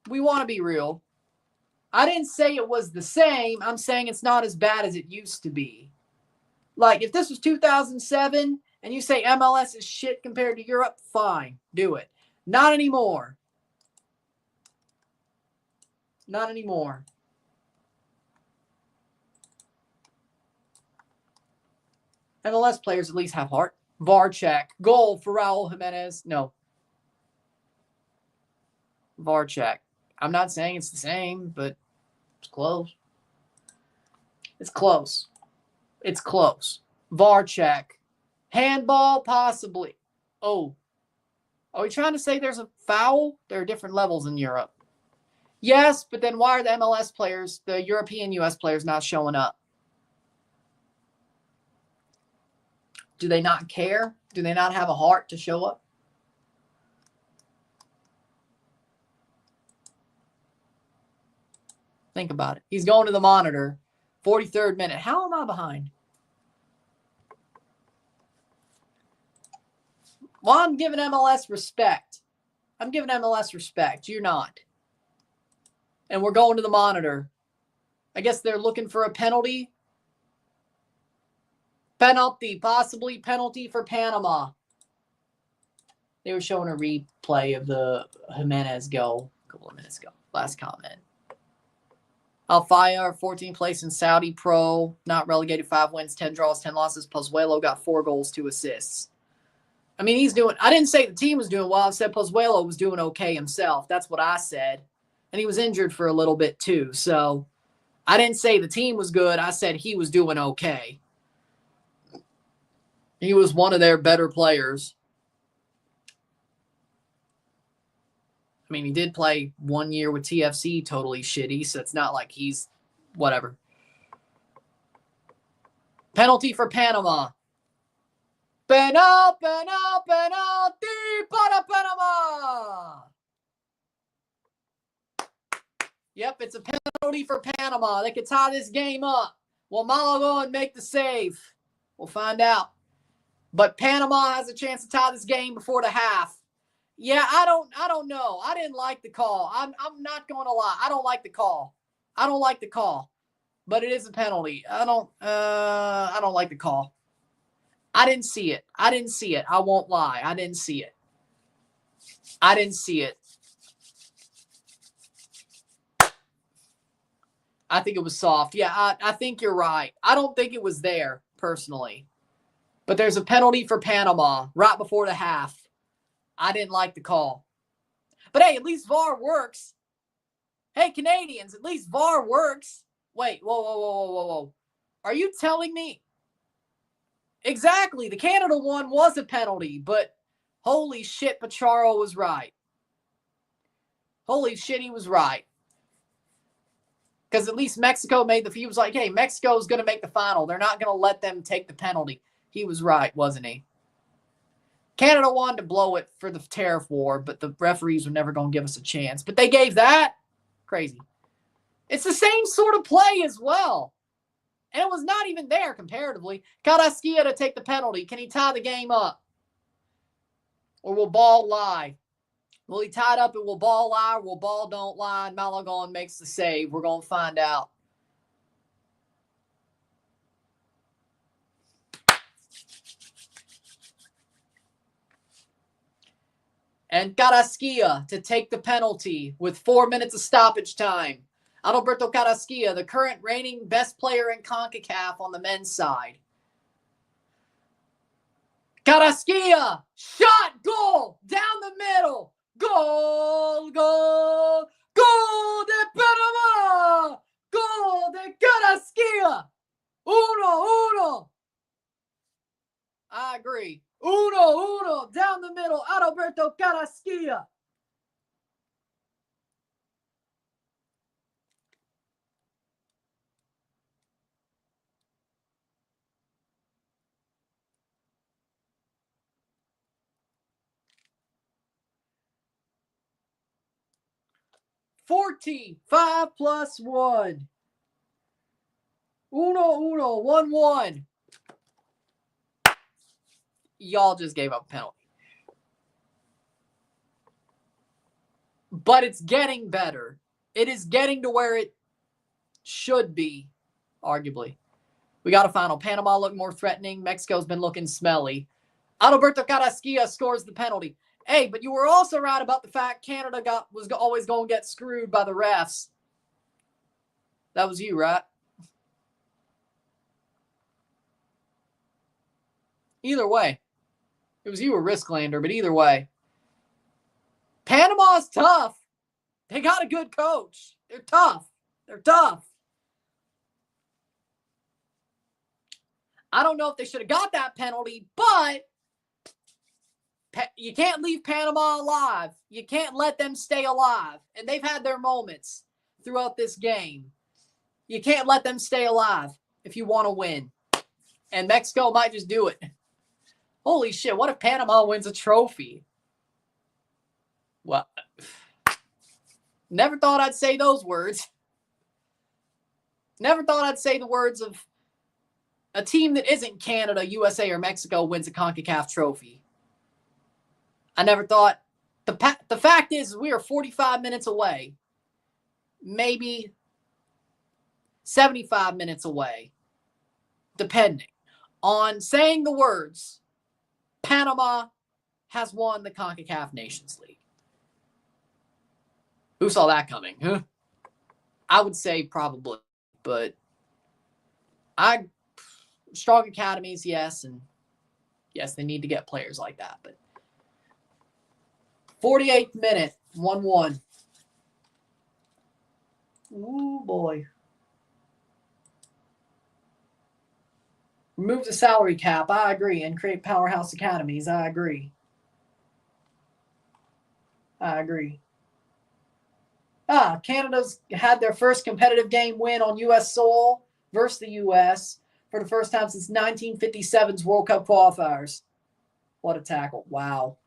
we want to be real. I didn't say it was the same. I'm saying it's not as bad as it used to be. Like, if this was 2007 and you say MLS is shit compared to Europe, fine, do it. Not anymore. Not anymore. MLS players at least have heart. VAR check. Goal for Raul Jimenez. No. VAR check. I'm not saying it's the same, but it's close. It's close. It's close. VAR check. Handball, possibly. Oh. Are we trying to say there's a foul? There are different levels in Europe. Yes, but then why are the MLS players, the European U.S. players, not showing up? Do they not care? Do they not have a heart to show up? Think about it. He's going to the monitor. 43rd minute. How am I behind? Well, I'm giving MLS respect. I'm giving MLS respect. You're not. And we're going to the monitor. I guess they're looking for a penalty. Penalty, possibly penalty for Panama. They were showing a replay of the Jimenez goal a couple of minutes ago. Last comment. Alfaya, 14th place in Saudi Pro, not relegated, 5 wins, 10 draws, 10 losses. Pozuelo got 4 goals, 2 assists. I mean, he's doing – I didn't say the team was doing well. I said Pozuelo was doing okay himself. That's what I said. And he was injured for a little bit too. So I didn't say the team was good. I said he was doing okay. He was one of their better players. I mean, he did play 1 year with TFC totally shitty, so it's not like he's whatever. Penalty for Panama. Penalty para Panama. Yep, it's a penalty for Panama. They could tie this game up. Will Malagon make the save? We'll find out. But Panama has a chance to tie this game before the half. Yeah, I don't know. I didn't like the call. I'm not going to lie. I don't like the call. But it is a penalty. I don't like the call. I didn't see it. I won't lie. I didn't see it. I think it was soft. Yeah, I think you're right. I don't think it was there, personally. But there's a penalty for Panama right before the half. I didn't like the call. But hey, at least VAR works. Hey, Canadians, at least VAR works. Wait, whoa. Are you telling me? Exactly. The Canada one was a penalty, but holy shit, Pacharo was right. Holy shit, he was right. Because at least Mexico made he was like, hey, Mexico's going to make the final. They're not going to let them take the penalty. He was right, wasn't he? Canada wanted to blow it for the tariff war, but the referees were never going to give us a chance. But they gave that. Crazy. It's the same sort of play as well. And it was not even there comparatively. Carrasquilla to take the penalty. Can he tie the game up? Or will ball lie? Will he tie it up and will ball lie or will ball don't lie and Malagon makes the save? We're going to find out. And Carrasquilla to take the penalty with 4 minutes of stoppage time. Adalberto Carrasquilla, the current reigning best player in CONCACAF on the men's side. Carrasquilla, shot, goal, down the middle. Goal de Panama. Goal de Carrasquilla. 1-1. I agree. 1-1, down the middle, Adalberto Carrasquilla. $14, 5 + 1. 1-1, 1-1. Y'all just gave up a penalty. But it's getting better. It is getting to where it should be, arguably. We got a final. Panama looked more threatening. Mexico's been looking smelly. Adalberto Carrasquilla scores the penalty. Hey, but you were also right about the fact Canada was always going to get screwed by the refs. That was you, right? Either way. It was you or Risklander, but either way. Panama's tough. They got a good coach. They're tough. I don't know if they should have got that penalty, but you can't leave Panama alive. You can't let them stay alive. And they've had their moments throughout this game. You can't let them stay alive if you want to win. And Mexico might just do it. Holy shit, what if Panama wins a trophy? Well, never thought I'd say those words. Never thought I'd say the words of a team that isn't Canada, USA, or Mexico wins a CONCACAF trophy. I never thought. The fact is, we are 45 minutes away, maybe 75 minutes away, depending on saying the words, Panama has won the CONCACAF Nations League. Who saw that coming? Huh? I would say probably, but strong academies, yes, and yes, they need to get players like that. But 48th minute, 1-1. Ooh, boy. Remove the salary cap, I agree, and create powerhouse academies, I agree. Canada's had their first competitive game win on U.S. soil versus the U.S. for the first time since 1957's World Cup qualifiers. What a tackle. Wow.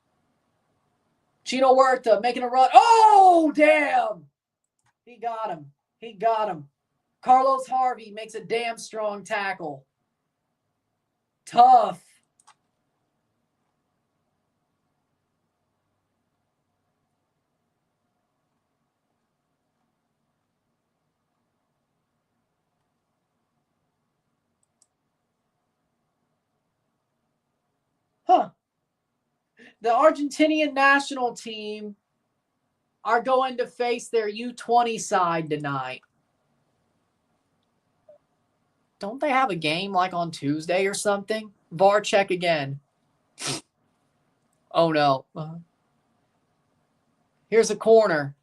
Chino Huerta making a run. Oh, damn. He got him. Carlos Harvey makes a damn strong tackle. Tough. The Argentinian national team are going to face their U20 side tonight. Don't they have a game like on Tuesday or something? VAR check again. Oh, no. Here's a corner.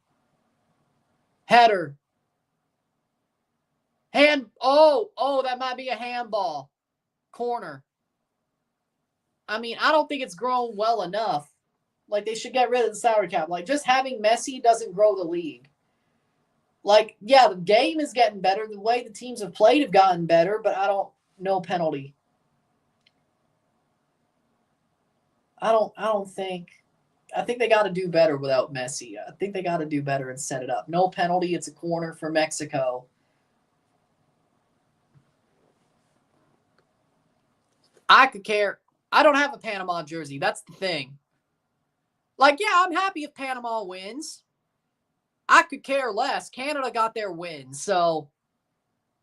Header. That might be a handball. Corner. I mean, I don't think it's grown well enough. Like, they should get rid of the salary cap. Like, just having Messi doesn't grow the league. Like, yeah, the game is getting better. The way the teams have played have gotten better, but no penalty. I think they got to do better without Messi. I think they got to do better and set it up. No penalty. It's a corner for Mexico. I could care. I don't have a Panama jersey. That's the thing. Like, yeah, I'm happy if Panama wins. I could care less. Canada got their win. So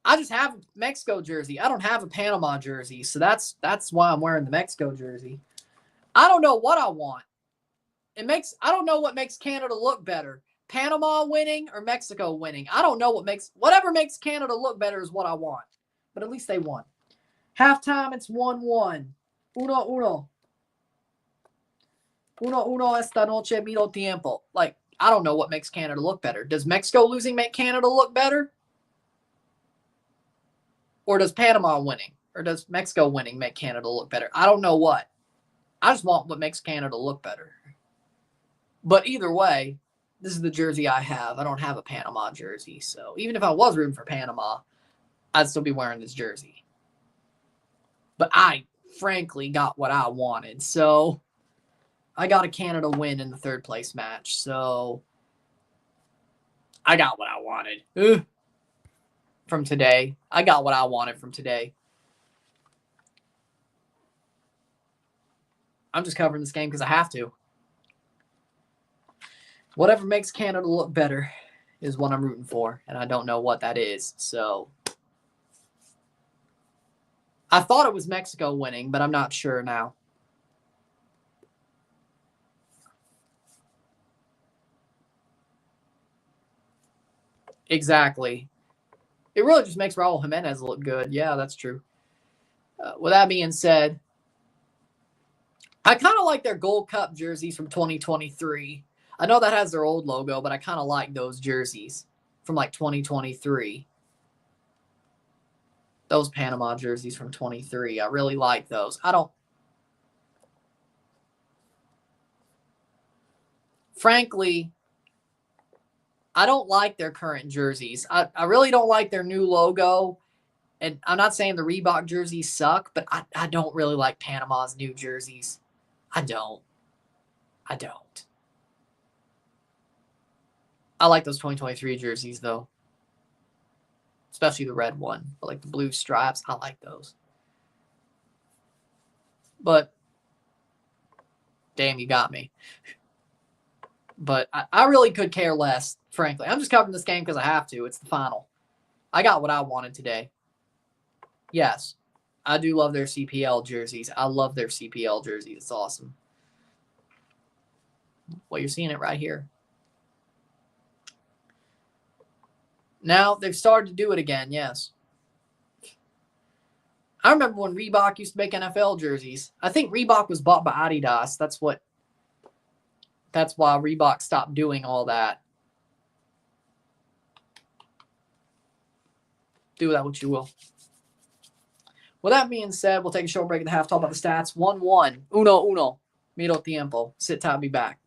I just have a Mexico jersey. I don't have a Panama jersey. So that's why I'm wearing the Mexico jersey. I don't know what I want. I don't know what makes Canada look better. Panama winning or Mexico winning. I don't know whatever makes Canada look better is what I want. But at least they won. Halftime, it's 1-1. 1-1. 1-1 esta noche miro tiempo. Like, I don't know what makes Canada look better. Does Mexico losing make Canada look better? Or does Panama winning? Or does Mexico winning make Canada look better? I don't know what. I just want what makes Canada look better. But either way, this is the jersey I have. I don't have a Panama jersey. So even if I was rooting for Panama, I'd still be wearing this jersey. But I, frankly, got what I wanted. So I got a Canada win in the third place match. So I got what I wanted from today. I got what I wanted from today. I'm just covering this game because I have to. Whatever makes Canada look better is what I'm rooting for, and I don't know what that is. So I thought it was Mexico winning, but I'm not sure now. Exactly. It really just makes Raul Jimenez look good. Yeah, that's true. With that being said, I kind of like their Gold Cup jerseys from 2023. I know that has their old logo, but I kind of like those jerseys from like 2023. Those Panama jerseys from 23. I really like those. Frankly, I don't like their current jerseys. I really don't like their new logo. And I'm not saying the Reebok jerseys suck, but I don't really like Panama's new jerseys. I don't. I like those 2023 jerseys, though. especially the red one. But like the blue stripes, I like those. But damn, you got me. But I really could care less, frankly. I'm just covering this game because I have to. It's the final. I got what I wanted today. Yes, I do love their CPL jerseys. I love their CPL jerseys. It's awesome. Well, you're seeing it right here. Now they've started to do it again, yes. I remember when Reebok used to make NFL jerseys. I think Reebok was bought by Adidas. That's why Reebok stopped doing all that. Do that what you will. With that being said, we'll take a short break at the half, talk about the stats. 1-1. Uno. Miro tiempo. Sit tight, be back.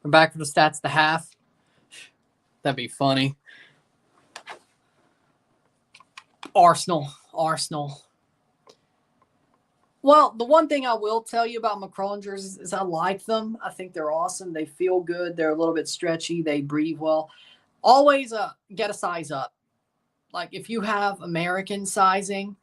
We're back for the stats, the half. That'd be funny. Arsenal. Well, the one thing I will tell you about Macron jerseys is I like them. I think they're awesome. They feel good. They're a little bit stretchy. They breathe well. Always get a size up. Like if you have American sizing,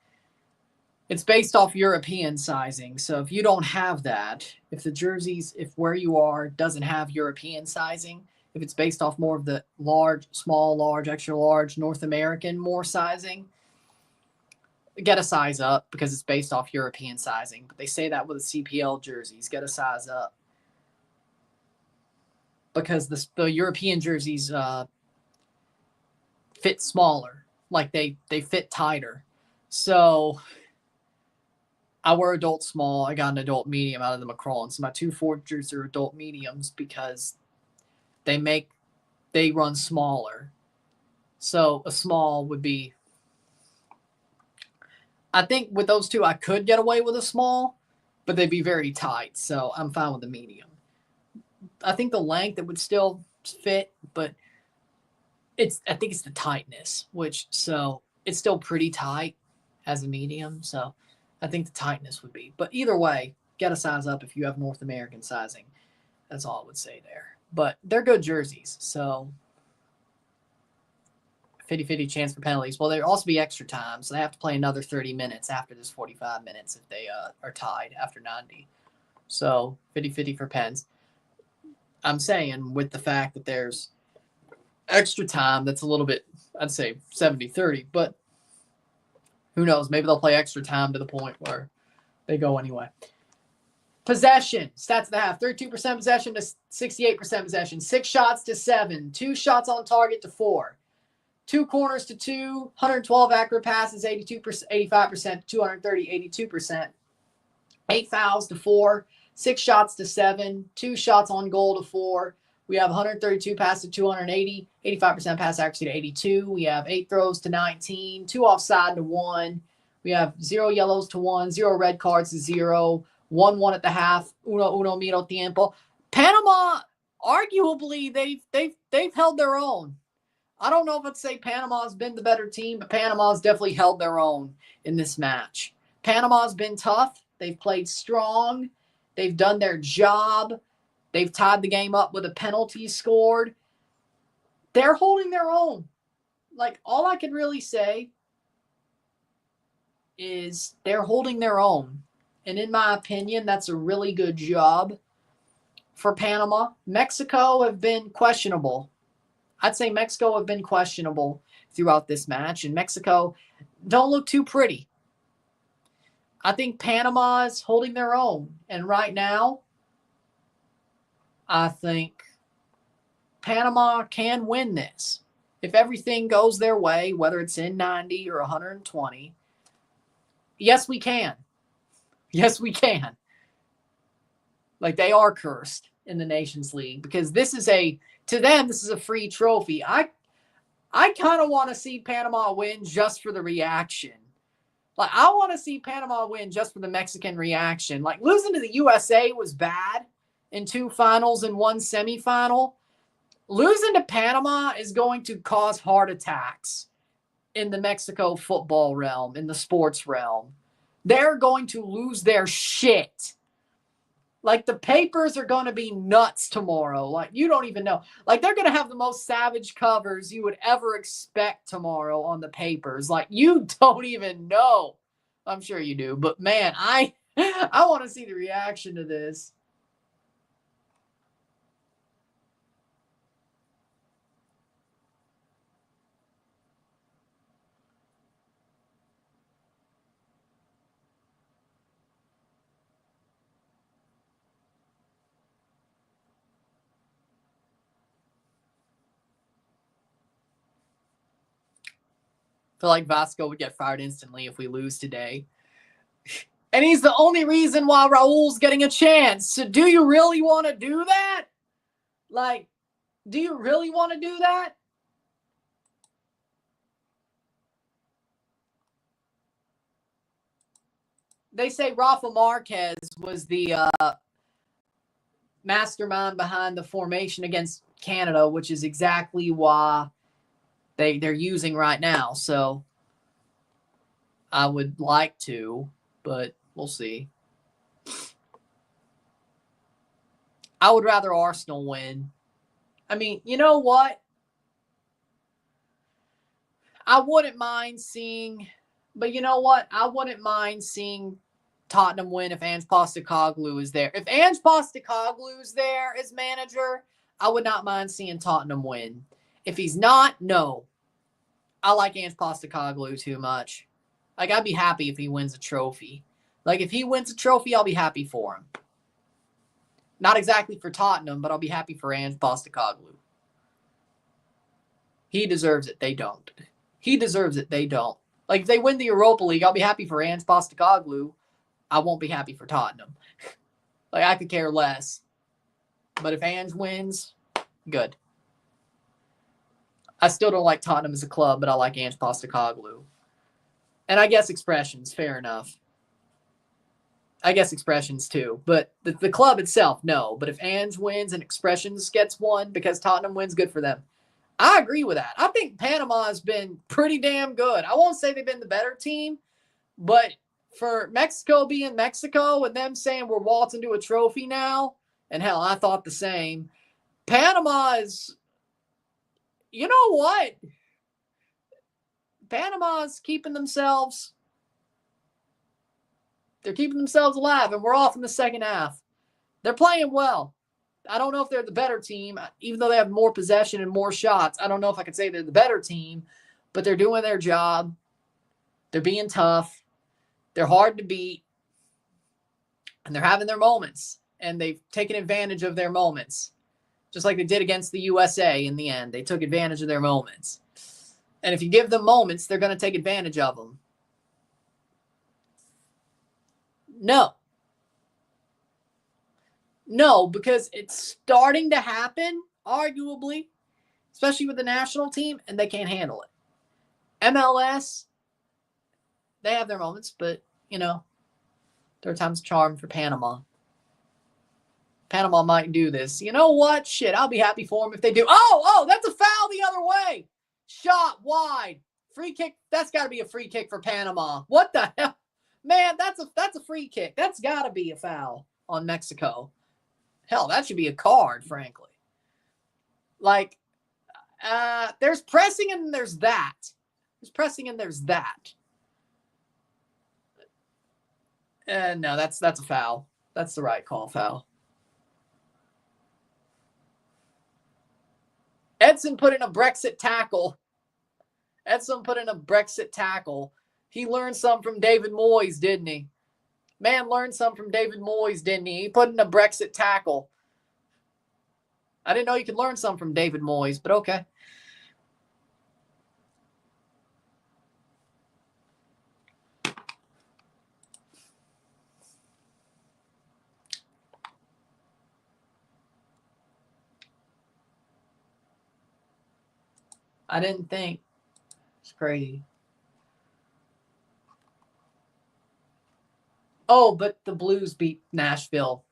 it's based off European sizing. So if you don't have that, if the jerseys, if where you are doesn't have European sizing, if it's based off more of the large, small, large, extra large, North American more sizing, get a size up because it's based off European sizing. But they say that with the CPL jerseys, get a size up. Because the European jerseys fit smaller, like they fit tighter. So I wear adult small. I got an adult medium out of the Macron. So my 2 Forgers are adult mediums because they run smaller. So a small would be, I think with those two, I could get away with a small, but they'd be very tight. So I'm fine with the medium. I think the length, it would still fit, but I think it's the tightness, so it's still pretty tight as a medium. So I think the tightness would be, but either way, get a size up if you have North American sizing. That's all I would say there, but they're good jerseys. So 50-50 chance for penalties. Well, there'll also be extra time. So they have to play another 30 minutes after this 45 minutes if they are tied after 90. So 50-50 for pens. I'm saying with the fact that there's extra time, that's a little bit, I'd say 70-30, but who knows? Maybe they'll play extra time to the point where they go anyway. Possession, stats of the half, 32% possession to 68% possession, 6 shots to 7, 2 shots on target to 4, 2 corners to 2, 112 accurate passes, 82%, 85%, 230, 82%, 8 fouls to 4, 6 shots to 7, 2 shots on goal to 4. We have 132 passes to 280, 85% pass accuracy to 82. We have 8 throws to 19, 2 offside to 1. We have 0 yellows to 1, 0 red cards to 0, 1-1 at the half. Uno miro tiempo. Panama, arguably, they've held their own. I don't know if I'd say Panama's been the better team, but Panama's definitely held their own in this match. Panama's been tough. They've played strong. They've done their job. They've tied the game up with a penalty scored. They're holding their own. Like, all I can really say is they're holding their own. And in my opinion, that's a really good job for Panama. Mexico have been questionable. I'd say Mexico have been questionable throughout this match. And Mexico don't look too pretty. I think Panama is holding their own. And right now, I think Panama can win this. If everything goes their way, whether it's in 90 or 120, yes, we can. Yes, we can. Like, they are cursed in the Nations League because to them, this is a free trophy. I kind of want to see Panama win just for the reaction. Like, I want to see Panama win just for the Mexican reaction. Like, losing to the USA was bad in 2 finals and 1 semifinal. Losing to Panama is going to cause heart attacks in the Mexico football realm, in the sports realm. They're going to lose their shit. Like, the papers are going to be nuts tomorrow. Like, you don't even know. Like, they're going to have the most savage covers you would ever expect tomorrow on the papers. Like, you don't even know. I'm sure you do. But, man, I want to see the reaction to this. I feel like Vasco would get fired instantly if we lose today. And he's the only reason why Raul's getting a chance. So do you really want to do that? Like, do you really want to do that? They say Rafa Marquez was the mastermind behind the formation against Canada, which is exactly why they're using right now. So I would like to, but we'll see. I would rather Arsenal win. I mean, you know what? I wouldn't mind seeing, but you know what? I wouldn't mind seeing Tottenham win if Ange Postecoglou is there. If Ange Postecoglou is there as manager, I would not mind seeing Tottenham win. If he's not, no. I like Ange Postecoglou too much. Like, I'd be happy if he wins a trophy. Like, if he wins a trophy, I'll be happy for him. Not exactly for Tottenham, but I'll be happy for Ange Postecoglou. He deserves it. They don't. He deserves it. They don't. Like, if they win the Europa League, I'll be happy for Ange Postecoglou. I won't be happy for Tottenham. Like, I could care less. But if Ange wins, good. I still don't like Tottenham as a club, but I like Ange Postecoglou. And I guess Expressions, fair enough. I guess Expressions too. But the club itself, no. But if Ange wins and Expressions gets one because Tottenham wins, good for them. I agree with that. I think Panama has been pretty damn good. I won't say they've been the better team, but for Mexico being Mexico and them saying we're waltzing to a trophy now, and hell, I thought the same. Panama is, you know what? Panama's keeping themselves, they're keeping themselves alive, and we're off in the second half. They're playing well. I don't know if they're the better team, even though they have more possession and more shots. I don't know if I could say they're the better team, but they're doing their job. They're being tough. They're hard to beat. And they're having their moments. And they've taken advantage of their moments. Just like they did against the USA in the end. They took advantage of their moments. And if you give them moments, they're going to take advantage of them. No, because it's starting to happen, arguably, especially with the national team, and they can't handle it. MLS, they have their moments, but, you know, third time's a charm for Panama. Panama might do this. You know what? Shit, I'll be happy for them if they do. Oh, that's a foul the other way. Shot wide. Free kick. That's got to be a free kick for Panama. What the hell? Man, that's a free kick. That's got to be a foul on Mexico. Hell, that should be a card, frankly. Like, there's pressing and there's that. There's pressing and there's that. No, that's a foul. That's the right call, foul. Edson put in a Brexit tackle. He learned some from David Moyes, didn't he? Man learned some from David Moyes, didn't he? He put in a Brexit tackle. I didn't know you could learn some from David Moyes, but okay. I didn't think. It's crazy. Oh, but the Blues beat Nashville.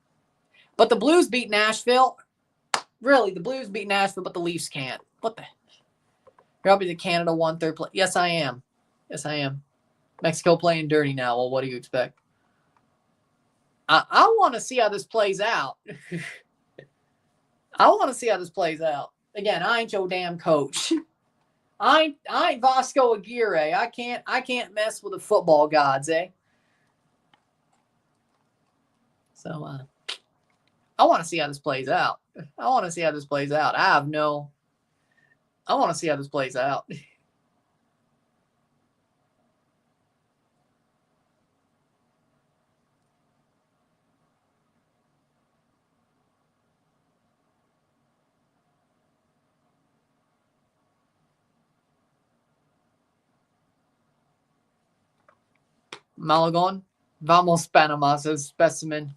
Really, the Blues beat Nashville, but the Leafs can't. What the? Probably the Canada won third place. Yes, I am. Mexico playing dirty now. Well, what do you expect? I want to see how this plays out. Again, I ain't your damn coach. I ain't Vasco Aguirre. I can't mess with the football gods, eh? So I want to see how this plays out. I want to see how this plays out. Malagon, vamos Panama, says Specimen.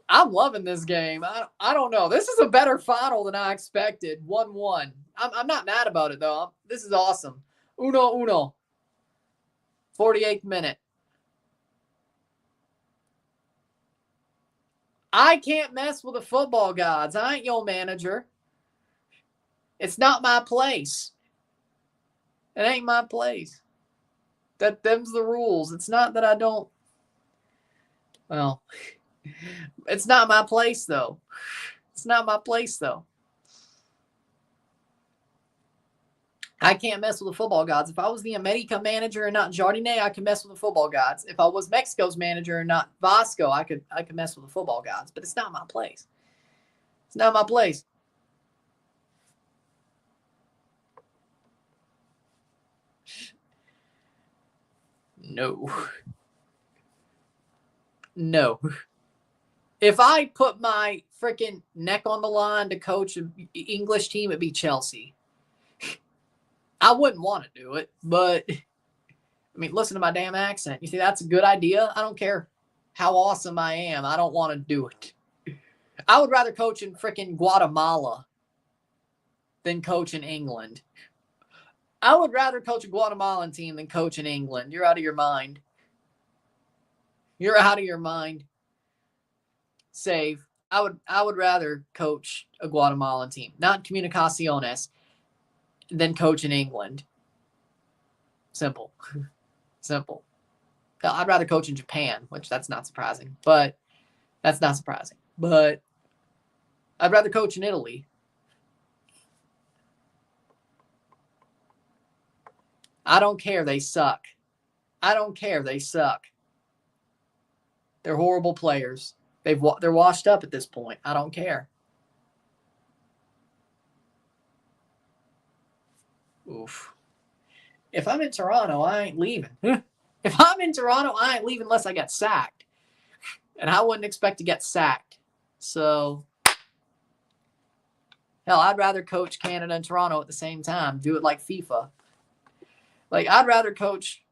I'm loving this game. I don't know. This is a better final than I expected. 1-1. I'm not mad about it, though. This is awesome. 1-1. 48th minute. I can't mess with the football gods. I ain't your manager. It's not my place. It ain't my place. Them's the rules. It's not that I don't. Well, it's not my place, though. It's not my place, though. I can't mess with the football gods. If I was the America manager and not Jardine, I could mess with the football gods. If I was Mexico's manager and not Vasco, I could mess with the football gods. But it's not my place. It's not my place. No. No. If I put my freaking neck on the line to coach an English team, it'd be Chelsea. I wouldn't want to do it, but I mean, listen to my damn accent. You think that's a good idea? I don't care how awesome I am. I don't want to do it. I would rather coach in freaking Guatemala than coach in England. I would rather coach a Guatemalan team than coach in England. You're out of your mind. You're out of your mind. Save. I would rather coach a Guatemalan team, not Comunicaciones, than coach in England. Simple. Simple. Hell, I'd rather coach in Japan, which that's not surprising. But I'd rather coach in Italy. I don't care. They suck. I don't care. They suck. They're horrible players. They're washed up at this point. I don't care. Oof. If I'm in Toronto, I ain't leaving. If I'm in Toronto, I ain't leaving unless I get sacked. And I wouldn't expect to get sacked. So, hell, I'd rather coach Canada and Toronto at the same time. Do it like FIFA. Like, I'd rather coach.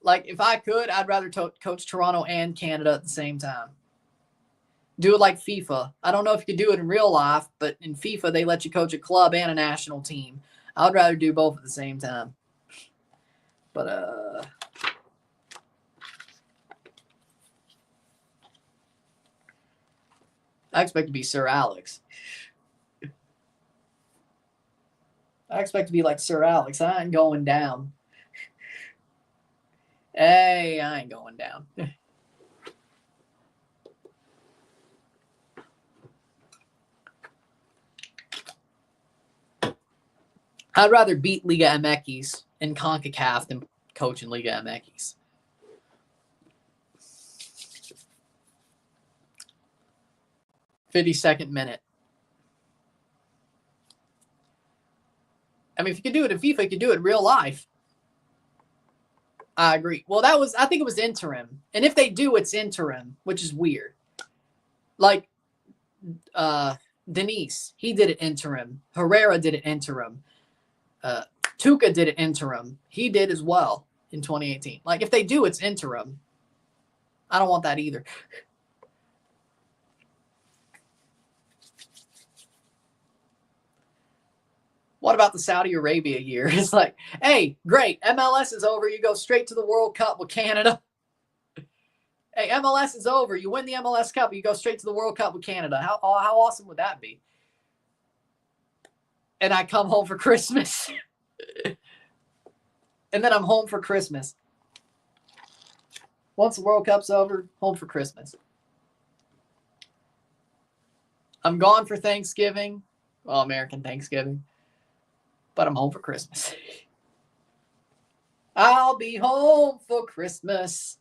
Like, if I could, I'd rather coach Toronto and Canada at the same time. Do it like FIFA. I don't know if you could do it in real life, but in FIFA, they let you coach a club and a national team. I would rather do both at the same time. But, I expect to be Sir Alex. I expect to be like Sir Alex. I ain't going down. Hey, I ain't going down. I'd rather beat Liga MX in CONCACAF than coach in Liga MX. '52nd minute. I mean, if you could do it in FIFA, you could do it in real life. I agree. Well, I think it was interim. And if they do, it's interim, which is weird. Like, Denise, he did it interim. Herrera did it interim. Tuca did it interim. He did as well in 2018. Like, if they do, it's interim. I don't want that either. What about the Saudi Arabia year? It's like, hey, great. MLS is over. You go straight to the World Cup with Canada. Hey, MLS is over. You win the MLS Cup. You go straight to the World Cup with Canada. How awesome would that be? And I come home for Christmas. And then I'm home for Christmas. Once the World Cup's over, home for Christmas. I'm gone for Thanksgiving. Well, American Thanksgiving. But I'm home for Christmas. I'll be home for Christmas.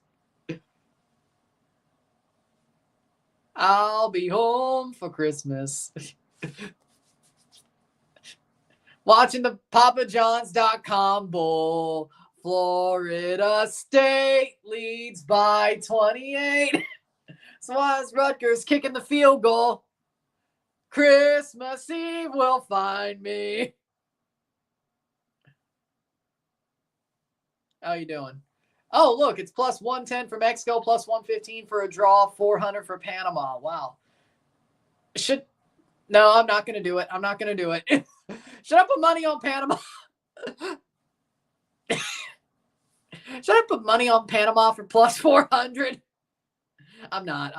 I'll be home for Christmas. Watching the PapaJohns.com Bowl. Florida State leads by 28. So as Rutgers kicking the field goal, Christmas Eve will find me. How you doing? Oh, look, it's plus 110 for Mexico, plus 115 for a draw, 400 for Panama. Wow. No, I'm not going to do it. I'm not going to do it. Should I put money on Panama? Should I put money on Panama for plus 400? I'm not.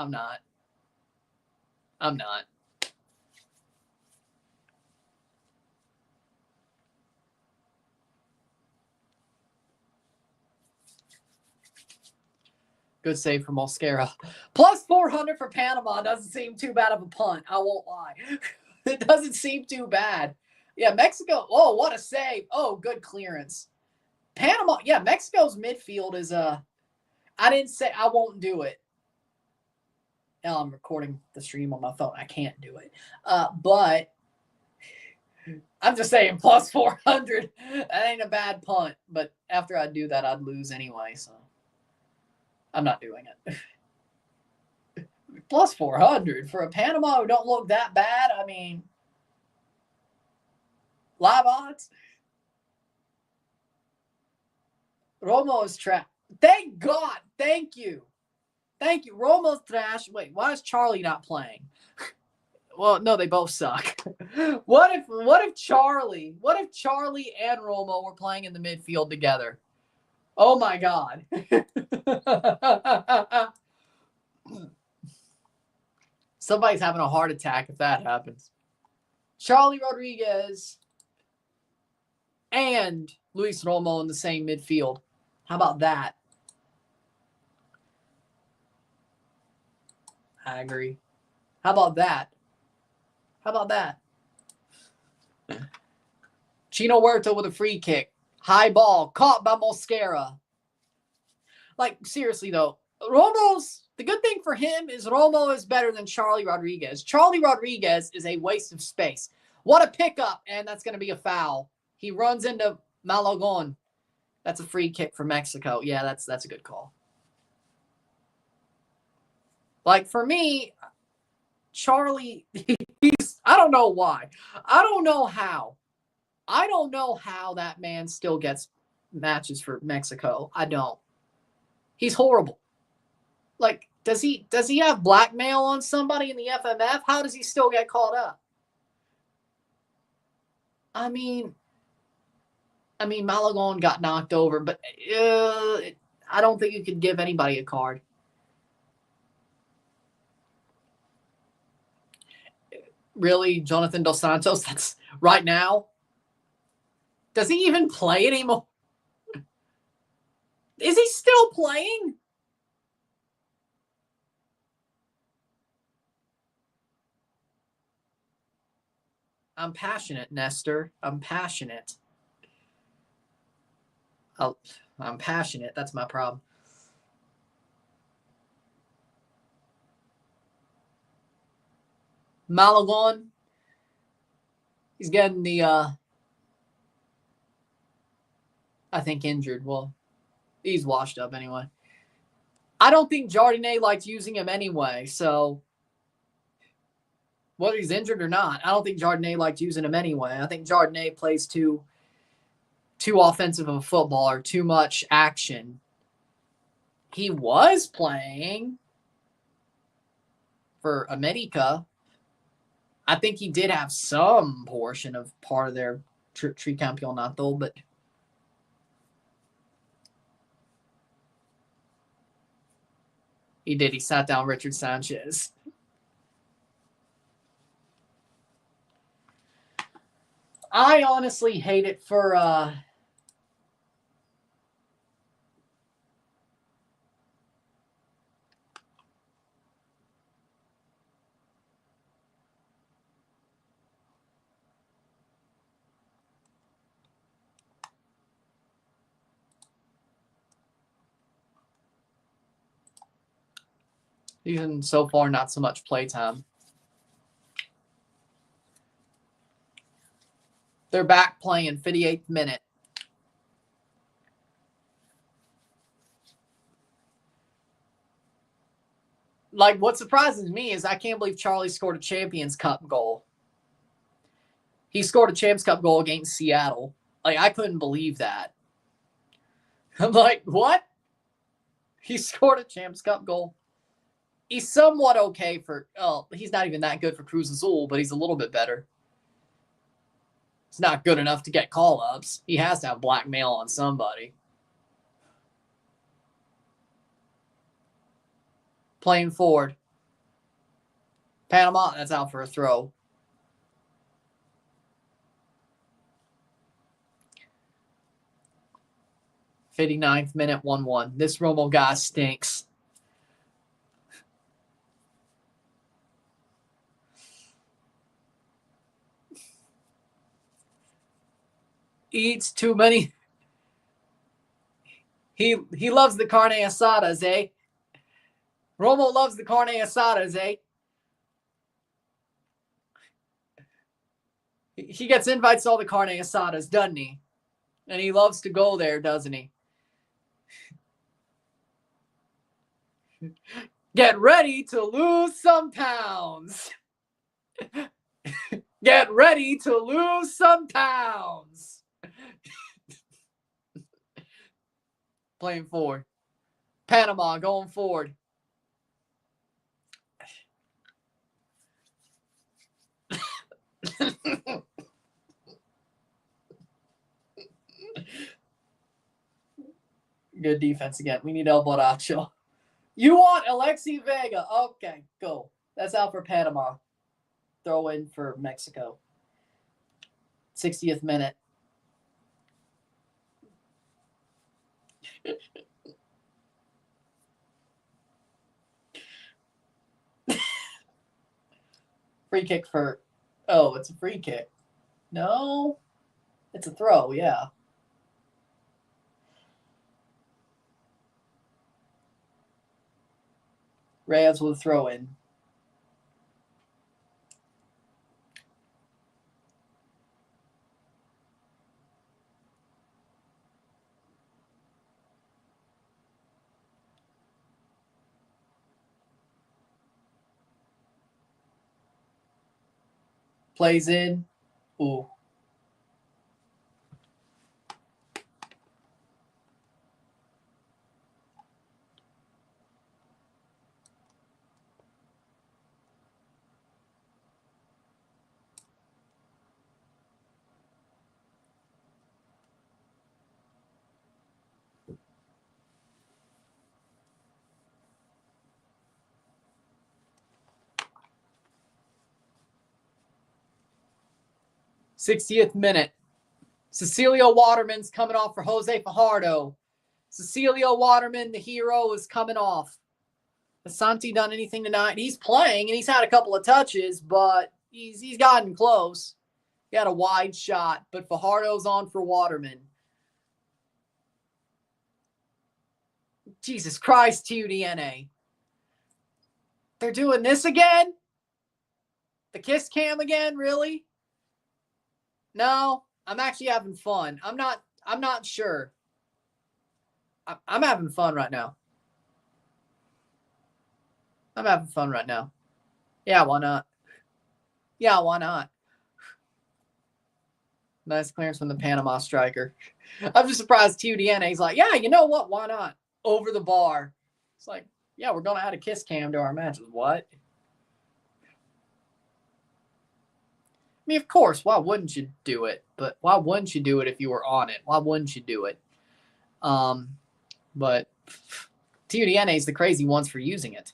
Good save from Mosquera. Plus 400 for Panama doesn't seem too bad of a punt. I won't lie. It doesn't seem too bad. Yeah, Mexico. Oh, what a save. Oh, good clearance. Panama. Yeah, Mexico's midfield is I didn't say I won't do it. Now I'm recording the stream on my phone. I can't do it. But I'm just saying plus 400. That ain't a bad punt. But after I do that, I'd lose anyway. So I'm not doing it. Plus 400 for a Panama who don't look that bad. I mean, live odds. Romo is trash. Thank God. Thank you. Romo's trash. Wait, why is Charlie not playing? Well, no, they both suck. What if Charlie and Romo were playing in the midfield together? Oh my God. Somebody's having a heart attack if that happens. Charlie Rodriguez and Luis Romo in the same midfield. How about that? I agree. How about that? Chino Huerta with a free kick. High ball. Caught by Mosquera. Like, seriously, though. The good thing for him is Romo is better than Charlie Rodriguez. Charlie Rodriguez is a waste of space. What a pickup, and that's going to be a foul. He runs into Malagon. That's a free kick for Mexico. Yeah, that's a good call. Like, for me, Charlie, I don't know why. I don't know how that man still gets matches for Mexico. I don't. He's horrible. Like, does he have blackmail on somebody in the FMF? How does he still get called up? I mean, Malagon got knocked over, but I don't think you could give anybody a card. Really, Jonathan Dos Santos? That's right now. Does he even play anymore? Is he still playing? I'm passionate, Nestor. I'm passionate. I'm passionate. That's my problem. Malagon. He's getting the, I think, injured. Well, he's washed up anyway. I don't think Jardinet liked using him anyway, so whether he's injured or not, I don't think Jardinet liked using him anyway. I think Jardinet plays too offensive of a footballer, too much action. He was playing for America. I think he did have some portion of part of their tricampeonato, but he did. He sat down Richard Sanchez. I honestly hate it for even so far, not so much playtime. They're back playing 58th minute. Like, what surprises me is I can't believe Charlie scored a Champions Cup goal. He scored a Champions Cup goal against Seattle. Like, I couldn't believe that. I'm like, what? He scored a Champions Cup goal. He's somewhat okay for, he's not even that good for Cruz Azul, but he's a little bit better. It's not good enough to get call-ups. He has to have blackmail on somebody. Playing forward. Panama, that's out for a throw. '59th minute, 1-1. This Romo guy stinks. Eats too many. He loves the carne asadas, eh? Romo loves the carne asadas, eh? He gets invites to all the carne asadas, doesn't he? And he loves to go there, doesn't he? Get ready to lose some pounds. Get ready to lose some pounds. Playing forward. Panama going forward. Good defense again. We need El Borracho. You want Alexi Vega. Okay, go. That's out for Panama. Throw in for Mexico. 60th minute. Free kick for... Oh, it's a free kick. No. It's a throw, yeah. Reyes will throw in. Plays in. Ooh. '60th minute. Cecilio Waterman's coming off for Jose Fajardo. Cecilio Waterman, the hero, is coming off. Has Santi done anything tonight? He's playing, and he's had a couple of touches, but he's gotten close. He had a wide shot, but Fajardo's on for Waterman. Jesus Christ, TUDNA. They're doing this again? The kiss cam again? Really? No, I'm actually having fun. I'm not sure. I'm having fun right now. I'm having fun right now. Yeah, why not? Yeah, why not? Nice clearance from the Panama striker. I'm just surprised TUDNA's like, yeah, you know what? Why not? Over the bar. It's like, yeah, we're going to add a kiss cam to our matches. What? I mean, of course, why wouldn't you do it? But why wouldn't you do it if you were on it? Why wouldn't you do it? But TUDNA is the crazy ones for using it.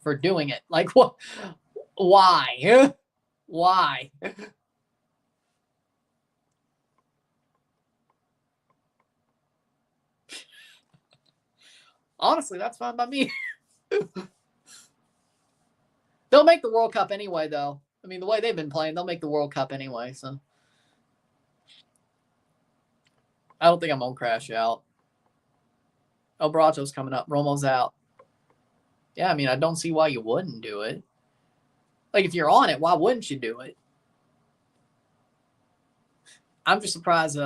For doing it. Like, what? Why? Why? Honestly, that's fine by me. They'll make the World Cup anyway, though. I mean, the way they've been playing, they'll make the World Cup anyway, so. I don't think I'm going to crash out. El Borracho's coming up. Romo's out. Yeah, I mean, I don't see why you wouldn't do it. Like, if you're on it, why wouldn't you do it? I'm just surprised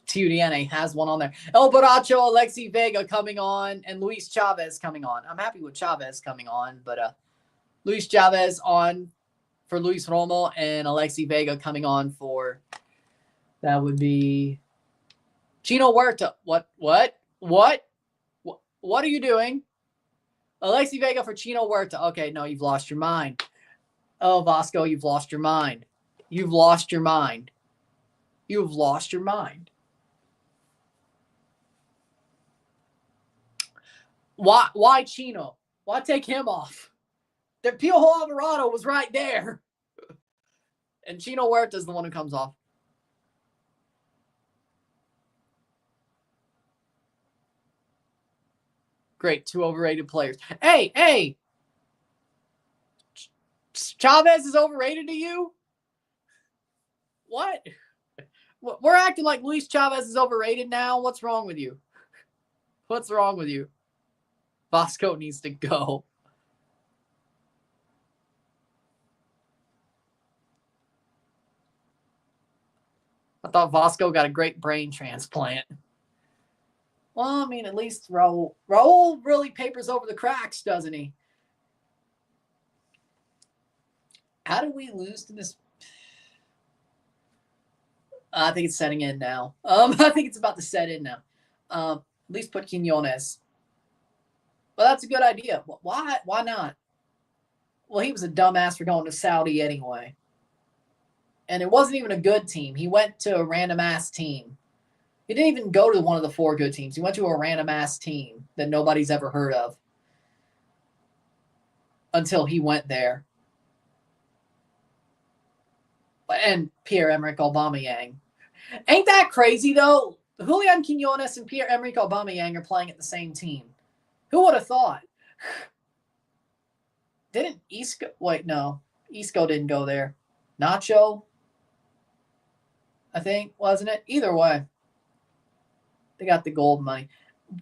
TUDNA has one on there. El Borracho, Alexi Vega coming on, and Luis Chavez coming on. I'm happy with Chavez coming on, but Luis Chavez on for Luis Romo, and Alexi Vega coming on for, that would be Chino Huerta. What are you doing? Alexi Vega for Chino Huerta. Okay, no, you've lost your mind. Oh, Vasco, you've lost your mind. You've lost your mind. You've lost your mind. Why Chino? Why take him off? Piojo Alvarado was right there. And Chino Huerta is the one who comes off. Great, 2 overrated players. Hey! Chavez is overrated to you? What? We're acting like Luis Chavez is overrated now? What's wrong with you? What's wrong with you? Vasco needs to go. I thought Vasco got a great brain transplant. Well, I mean, at least Raul really papers over the cracks, doesn't he? How did we lose to this? I think it's setting in now. I think it's about to set in now. At least put Quinones. Well, that's a good idea. Why not? Well, he was a dumbass for going to Saudi anyway. And it wasn't even a good team. He went to a random-ass team. He didn't even go to one of the 4 good teams. He went to a random-ass team that nobody's ever heard of until he went there. And Pierre-Emerick Aubameyang. Ain't that crazy, though? Julian Quinones and Pierre-Emerick Aubameyang are playing at the same team. Who would have thought? Didn't Isco... Wait, no. Isco didn't go there. Nacho, I think, wasn't it? Either way. They got the gold money.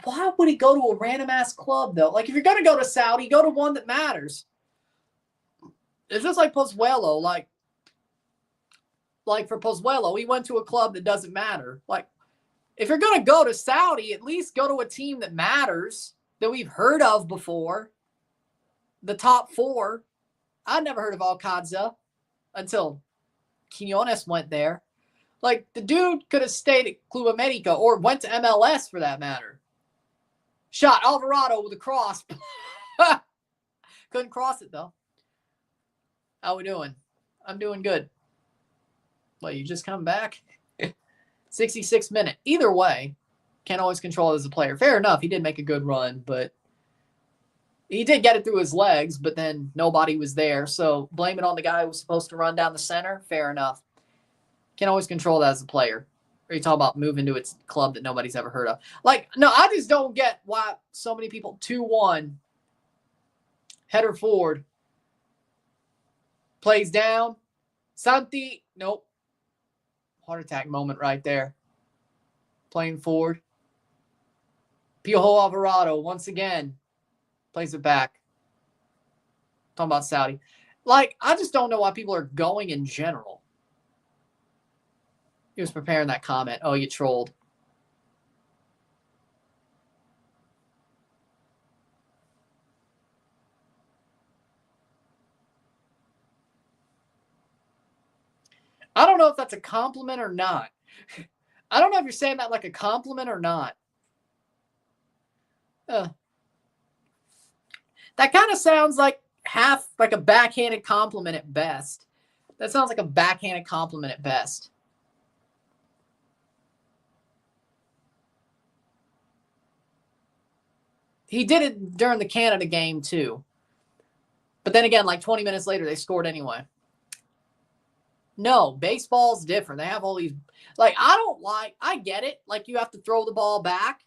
Why would he go to a random-ass club, though? Like, if you're going to go to Saudi, go to one that matters. It's just like Pozuelo. Like for Pozuelo, he went to a club that doesn't matter. Like, if you're going to go to Saudi, at least go to a team that matters, that we've heard of before. The top 4. I'd never heard of Alcázar until Quinones went there. Like, the dude could have stayed at Club America or went to MLS for that matter. Shot Alvarado with a cross. Couldn't cross it, though. How we doing? I'm doing good. Well, you just come back? 66 minute. Either way, can't always control it as a player. Fair enough. He did make a good run, but he did get it through his legs, but then nobody was there. So blame it on the guy who was supposed to run down the center. Fair enough. Can't always control that as a player. Or you talk about moving to its club that nobody's ever heard of. Like, no, I just don't get why so many people 2-1. Header forward. Plays down. Santi. Nope. Heart attack moment right there. Playing forward. Piojo Alvarado once again. Plays it back. Talking about Saudi. Like, I just don't know why people are going in general. He was preparing that comment. Oh, you trolled. I don't know if that's a compliment or not. I don't know if you're saying that like a compliment or not. That kind of sounds like half like a backhanded compliment at best. That sounds like a backhanded compliment at best. He did it during the Canada game too. But then again, like 20 minutes later, they scored anyway. No, baseball's different. They have all these, like, I get it. Like, you have to throw the ball back.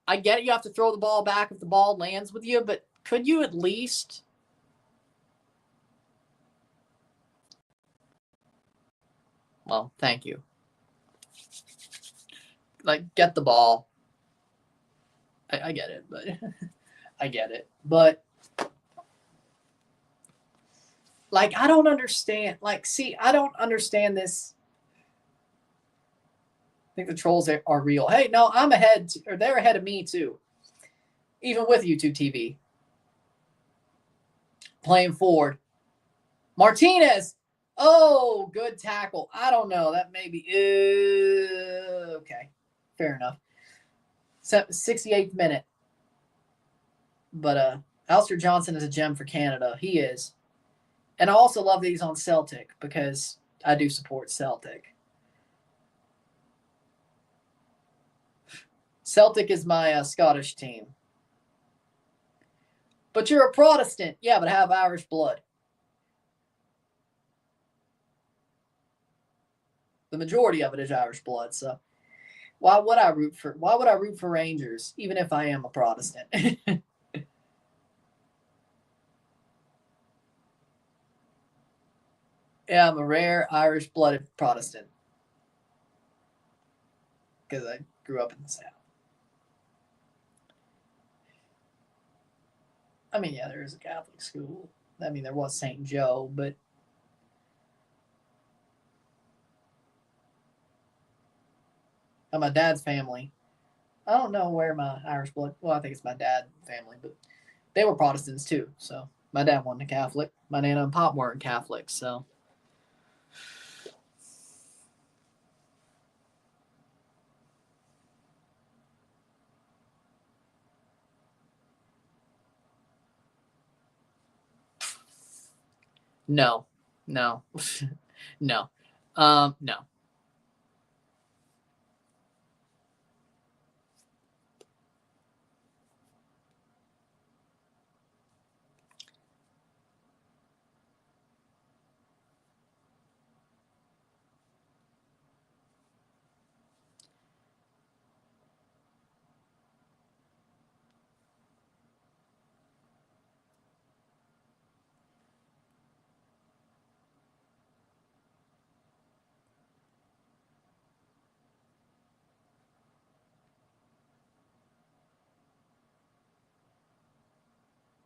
I get it. You have to throw the ball back if the ball lands with you, but could you at least... Well, thank you. Like, get the ball. I get it, but I get it. But like, I don't understand. Like, see, I don't understand this. I think the trolls are real. Hey, no, I'm ahead, or they're ahead of me too. Even with YouTube TV. Playing forward. Martinez. Oh, good tackle. I don't know. That may be okay. Fair enough. 68th minute. But Alistair Johnson is a gem for Canada. He is. And I also love that he's on Celtic because I do support Celtic. Celtic is my Scottish team. But you're a Protestant. Yeah, but I have Irish blood. The majority of it is Irish blood, so why would I root for Rangers, even if I am a Protestant? Yeah, I'm a rare Irish-blooded Protestant. Because I grew up in the South. I mean, yeah, there is a Catholic school. I mean, there was St. Joe, but my dad's family, I don't know where my Irish blood, well, I think it's my dad's family, but they were Protestants too. So my dad wasn't a Catholic. My Nana and Pop weren't Catholics, so. No. No. No. No.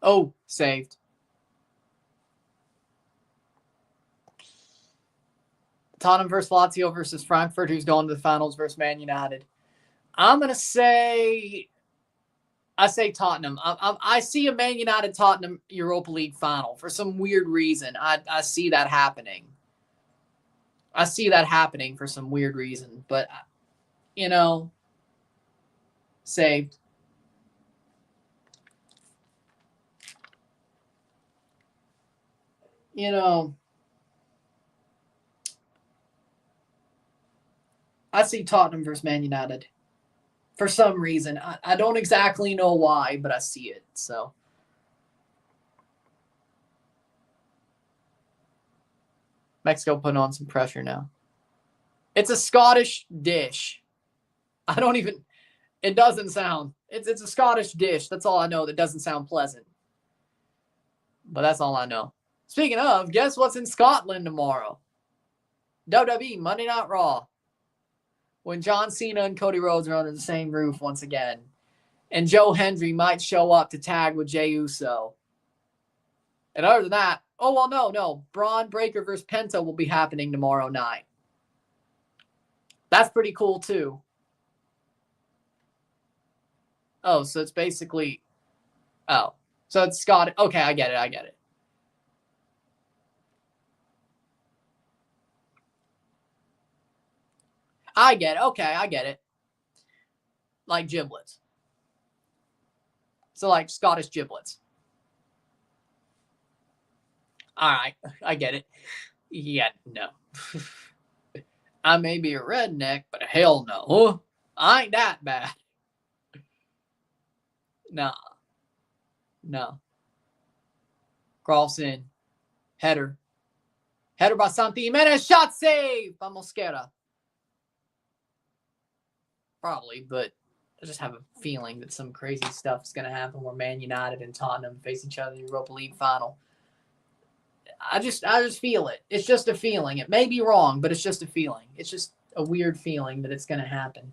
Oh, saved. Tottenham versus Lazio versus Frankfurt, who's going to the finals versus Man United. I'm going to say, I say Tottenham. I see a Man United Tottenham Europa League final for some weird reason. I see that happening. I see that happening for some weird reason. But, you know, saved. You know, I see Tottenham versus Man United for some reason. I don't exactly know why, but I see it. So. Mexico putting on some pressure now. It's a Scottish dish. I don't even, it doesn't sound, it's a Scottish dish. That's all I know that doesn't sound pleasant. But that's all I know. Speaking of, guess what's in Scotland tomorrow? WWE Monday Night Raw. When John Cena and Cody Rhodes are under the same roof once again. And Joe Hendry might show up to tag with Jey Uso. And other than that, oh, well, no. Braun Breaker versus Penta will be happening tomorrow night. That's pretty cool, too. Oh, so it's basically, oh, so it's Scott. Okay, I get it. Okay, I get it. Like giblets. So like Scottish giblets. All right, I get it. Yeah, no. I may be a redneck, but hell no. I ain't that bad. No. Cross in. Header by Santi Jimenez. Shot save by Mosquera. Probably, but I just have a feeling that some crazy stuff is going to happen where Man United and Tottenham face each other in the Europa League final. I just feel it. It's just a feeling. It may be wrong, but it's just a feeling. It's just a weird feeling that it's going to happen.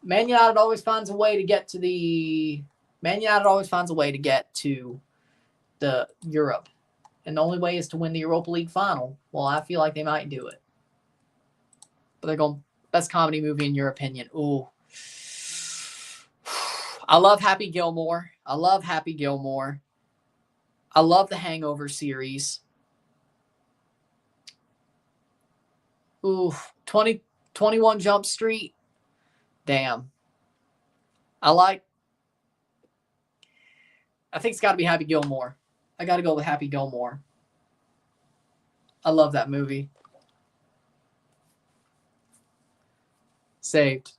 Man United always finds a way to get to the Europe. And the only way is to win the Europa League final. Well, I feel like they might do it. But they're going, best comedy movie in your opinion. Ooh. I love Happy Gilmore. I love the Hangover series. Ooh, 21 Jump Street. Damn. I think it's got to be Happy Gilmore. I got to go with Happy Gilmore. I love that movie. Saved.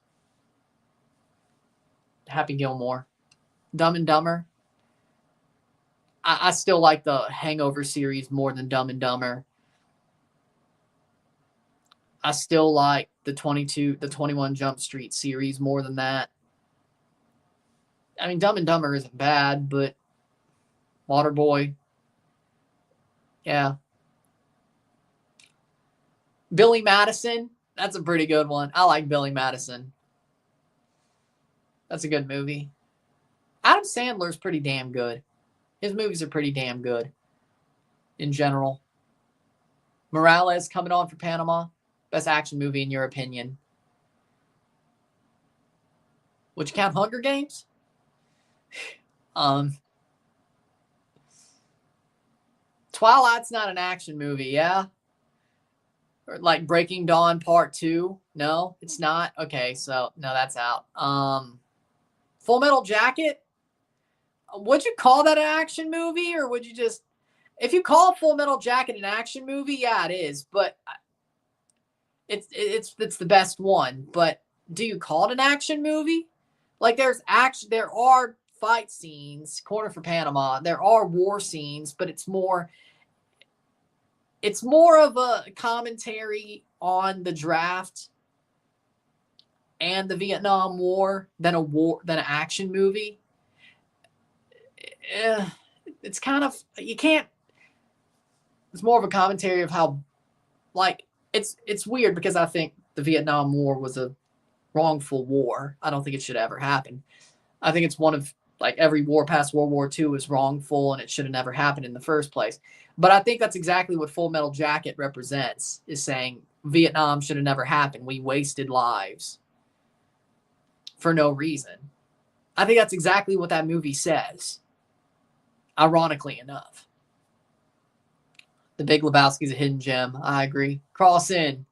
Happy Gilmore. Dumb and Dumber. I still like the Hangover series more than Dumb and Dumber. I still like the 21 Jump Street series more than that. I mean, Dumb and Dumber isn't bad, but Waterboy. Yeah. Billy Madison. That's a pretty good one. I like Billy Madison. That's a good movie. Adam Sandler's pretty damn good. His movies are pretty damn good in general. Morales coming on for Panama. Best action movie in your opinion. Would you count Hunger Games? Twilight's not an action movie, yeah? Or like Breaking Dawn Part 2? No, it's not? Okay, so no, that's out. Full Metal Jacket? Would you call that an action movie, or would you just... If you call Full Metal Jacket an action movie, yeah, it is, but it's the best one. But do you call it an action movie? Like there are fight scenes, Corner for Panama. There are war scenes, but it's more of a commentary on the draft and the Vietnam War than an action movie. It's kind of, you can't, it's more of a commentary of how, like, it's weird because I think the Vietnam War was a wrongful war. I don't think it should ever happen. I think it's one of, like, every war past World War II is wrongful and it should have never happened in the first place. But I think that's exactly what Full Metal Jacket represents, is saying Vietnam should have never happened. We wasted lives for no reason. I think that's exactly what that movie says, ironically enough. The Big Lebowski's a hidden gem. I agree. Cross in.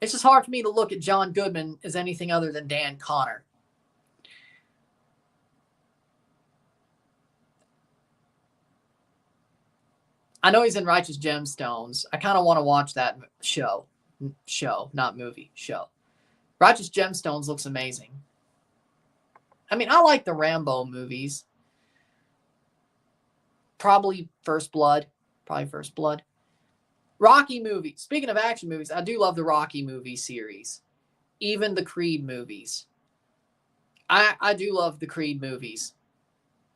It's just hard for me to look at John Goodman as anything other than Dan Connor. I know he's in Righteous Gemstones. I kind of want to watch that show. Show, not movie. Show. Righteous Gemstones looks amazing. I mean, I like the Rambo movies. Probably First Blood. Rocky movie. Speaking of action movies, I do love the Rocky movie series. Even the Creed movies. I do love the Creed movies.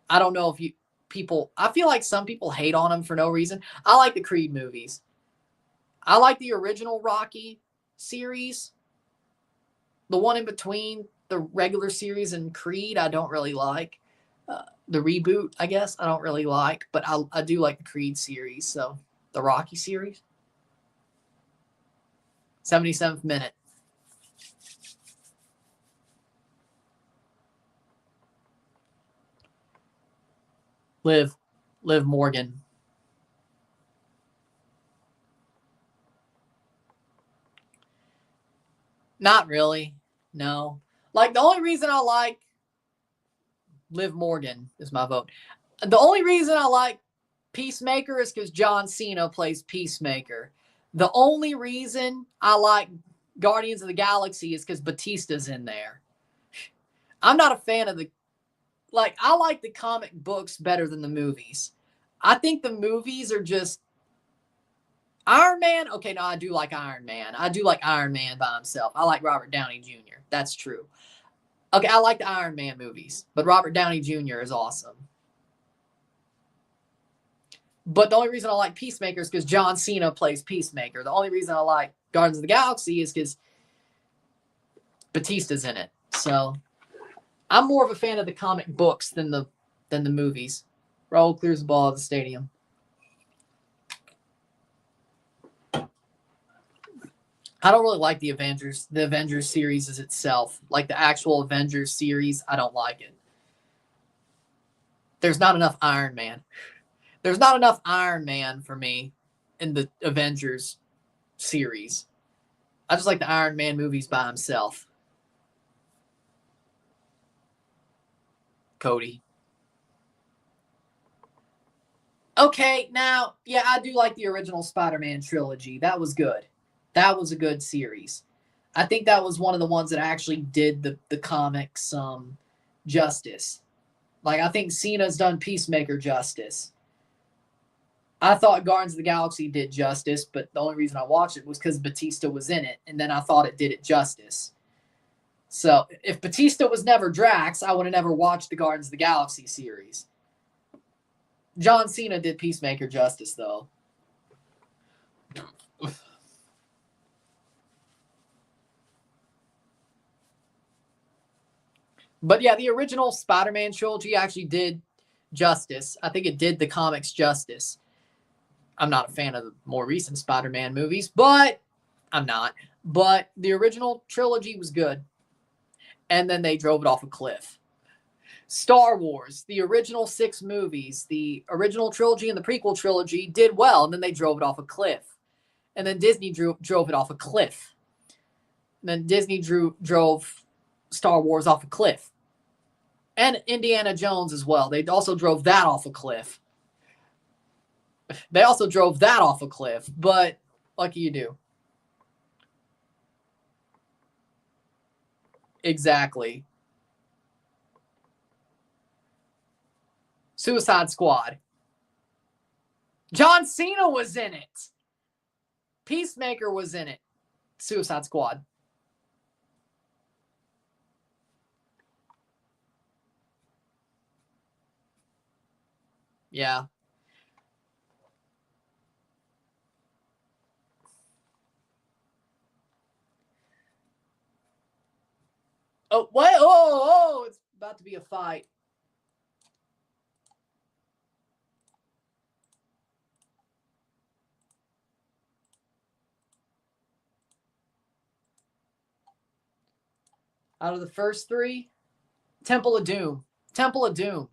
I don't know if I feel like some people hate on them for no reason. I like the Creed movies. I like the original Rocky series. The one in between the regular series and Creed, I don't really like. The reboot, I guess, I don't really like. But I do like the Creed series. So, the Rocky series. 77th minute. Liv Morgan. Not really. No. Like, the only reason I like Liv Morgan is my vote. The only reason I like Peacemaker is because John Cena plays Peacemaker. The only reason I like Guardians of the Galaxy is because Batista's in there. I'm not a fan of I like the comic books better than the movies. I think the movies are just Iron Man. Okay, no, I do like Iron Man. I do like Iron Man by himself. I like Robert Downey Jr. That's true. Okay, I like the Iron Man movies, but Robert Downey Jr. is awesome. But the only reason I like Peacemaker is because John Cena plays Peacemaker. The only reason I like Guardians of the Galaxy is because Batista's in it. So I'm more of a fan of the comic books than the movies. Raul clears the ball at the stadium. I don't really like the Avengers series as itself. Like the actual Avengers series, I don't like it. There's not enough Iron Man. There's not enough Iron Man for me in the Avengers series. I just like the Iron Man movies by himself. Cody. Okay, now, yeah, I do like the original Spider-Man trilogy. That was good. That was a good series. I think that was one of the ones that actually did the comics justice. Like, I think Cena's done Peacemaker justice. I thought Guardians of the Galaxy did justice, but the only reason I watched it was because Batista was in it, and then I thought it did it justice. So if Batista was never Drax, I would have never watched the Guardians of the Galaxy series. John Cena did Peacemaker justice, though. But yeah, the original Spider-Man trilogy actually did justice. I think it did the comics justice. I'm not a fan of the more recent Spider-Man movies, but I'm not. But the original trilogy was good. And then they drove it off a cliff. Star Wars, the original 6 movies, the original trilogy and the prequel trilogy did well, and then they drove it off a cliff. And then Disney drove it off a cliff. And then Disney drove Star Wars off a cliff. And Indiana Jones as well. They also drove that off a cliff. But what can you do? Exactly. Suicide Squad. John Cena was in it. Peacemaker was in it. Suicide Squad. Yeah. Oh, what? Oh, it's about to be a fight. Out of the first 3, Temple of Doom. Temple of Doom.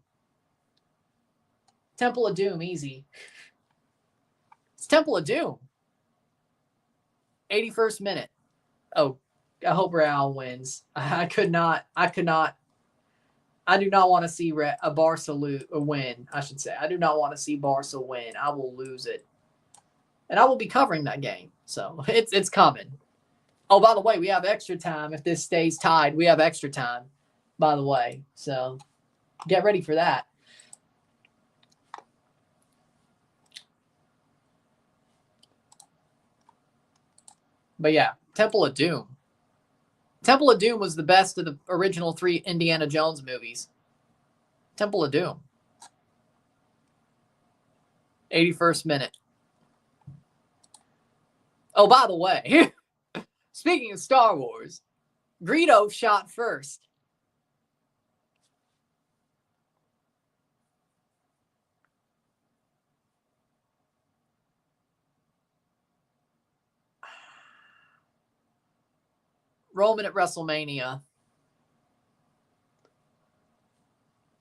Temple of Doom, easy. It's Temple of Doom. 81st minute. Oh, I hope Real wins. I do not want to see a Barca win, I should say. I do not want to see Barca win. I will lose it. And I will be covering that game. So it's coming. Oh, by the way, we have extra time. If this stays tied, we have extra time, by the way. So get ready for that. But yeah, Temple of Doom. Temple of Doom was the best of the original 3 Indiana Jones movies. Temple of Doom. 81st minute. Oh, by the way, speaking of Star Wars, Greedo shot first. Roman at WrestleMania.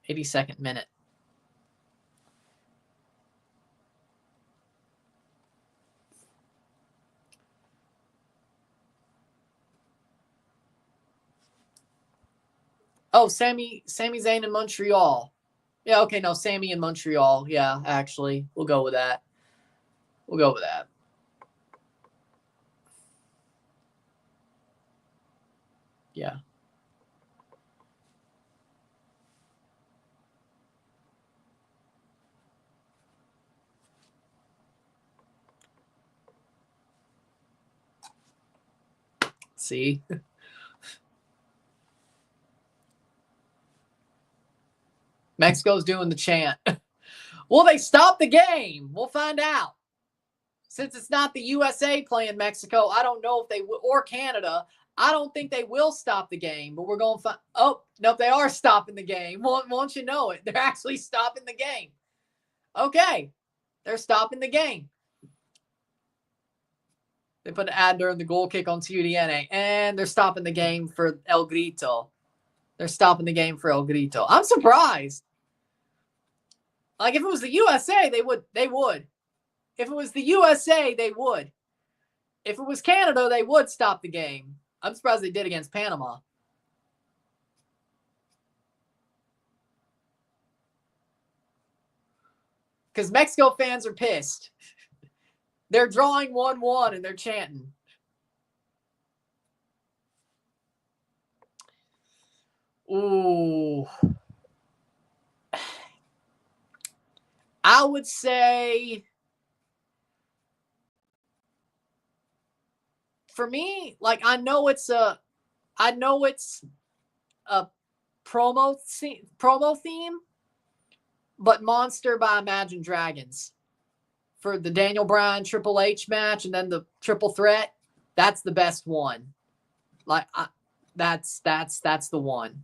82nd minute. Oh, Sami Zayn in Montreal. Yeah, okay, no, Sami in Montreal. Yeah, actually, we'll go with that. Yeah. See? Mexico's doing the chant. Will they stop the game? We'll find out. Since it's not the USA playing Mexico, I don't know if they will, or Canada. I don't think they will stop the game, but we're going to find. Oh, no, they are stopping the game. Won't you know it? They're actually stopping the game. Okay. They're stopping the game. They put an ad during the goal kick on TUDN, and they're stopping the game for El Grito. I'm surprised. Like, if it was the USA, they would. If it was the USA, they would. If it was Canada, they would stop the game. I'm surprised they did against Panama. Because Mexico fans are pissed. They're drawing 1-1 and they're chanting. I would say, for me, like, I know it's a promo theme, but Monster by Imagine Dragons for the Daniel Bryan Triple H match, and then the triple threat. That's the best one. Like, that's the one.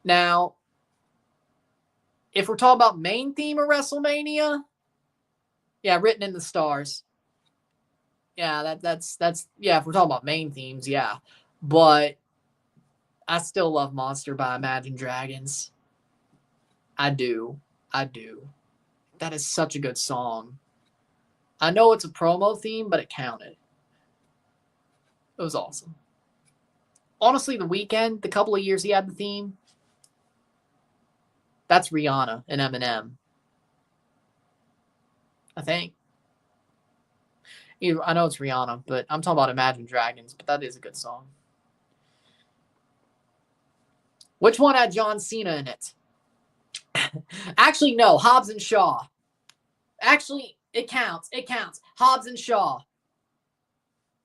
Now, if we're talking about main theme of WrestleMania, yeah, Written in the Stars. Yeah, that's yeah, if we're talking about main themes, yeah. But I still love Monster by Imagine Dragons. I do. That is such a good song. I know it's a promo theme, but it counted. It was awesome. Honestly, The Weeknd, the couple of years he had the theme, that's Rihanna and Eminem. I think. I know it's Rihanna, but I'm talking about Imagine Dragons, but that is a good song. Which one had John Cena in it? Actually, no. Hobbs and Shaw. Actually, it counts. Hobbs and Shaw.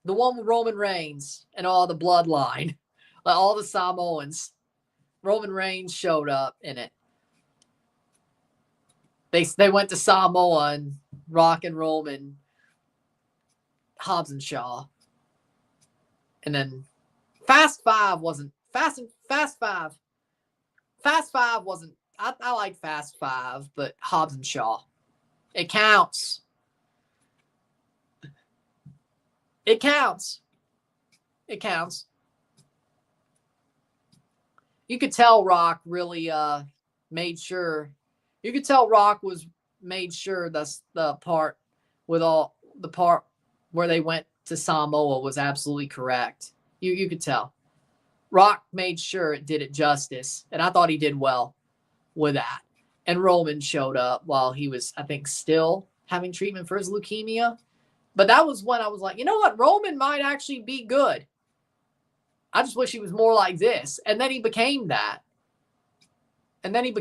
The one with Roman Reigns and all the bloodline. Like all the Samoans. Roman Reigns showed up in it. They went to Samoa and Rock and Roman. Hobbs and Shaw. And then Fast Five wasn't. Fast Five. Fast Five wasn't. I like Fast Five, but Hobbs and Shaw. It counts. It counts. You could tell Rock really made sure. You could tell Rock made sure that's the part with all the part where they went to Samoa was absolutely correct. You could tell. Rock made sure it did it justice, and I thought he did well with that. And Roman showed up while he was, I think, still having treatment for his leukemia. But that was when I was like, you know what? Roman might actually be good. I just wish he was more like this. And then he became that. And then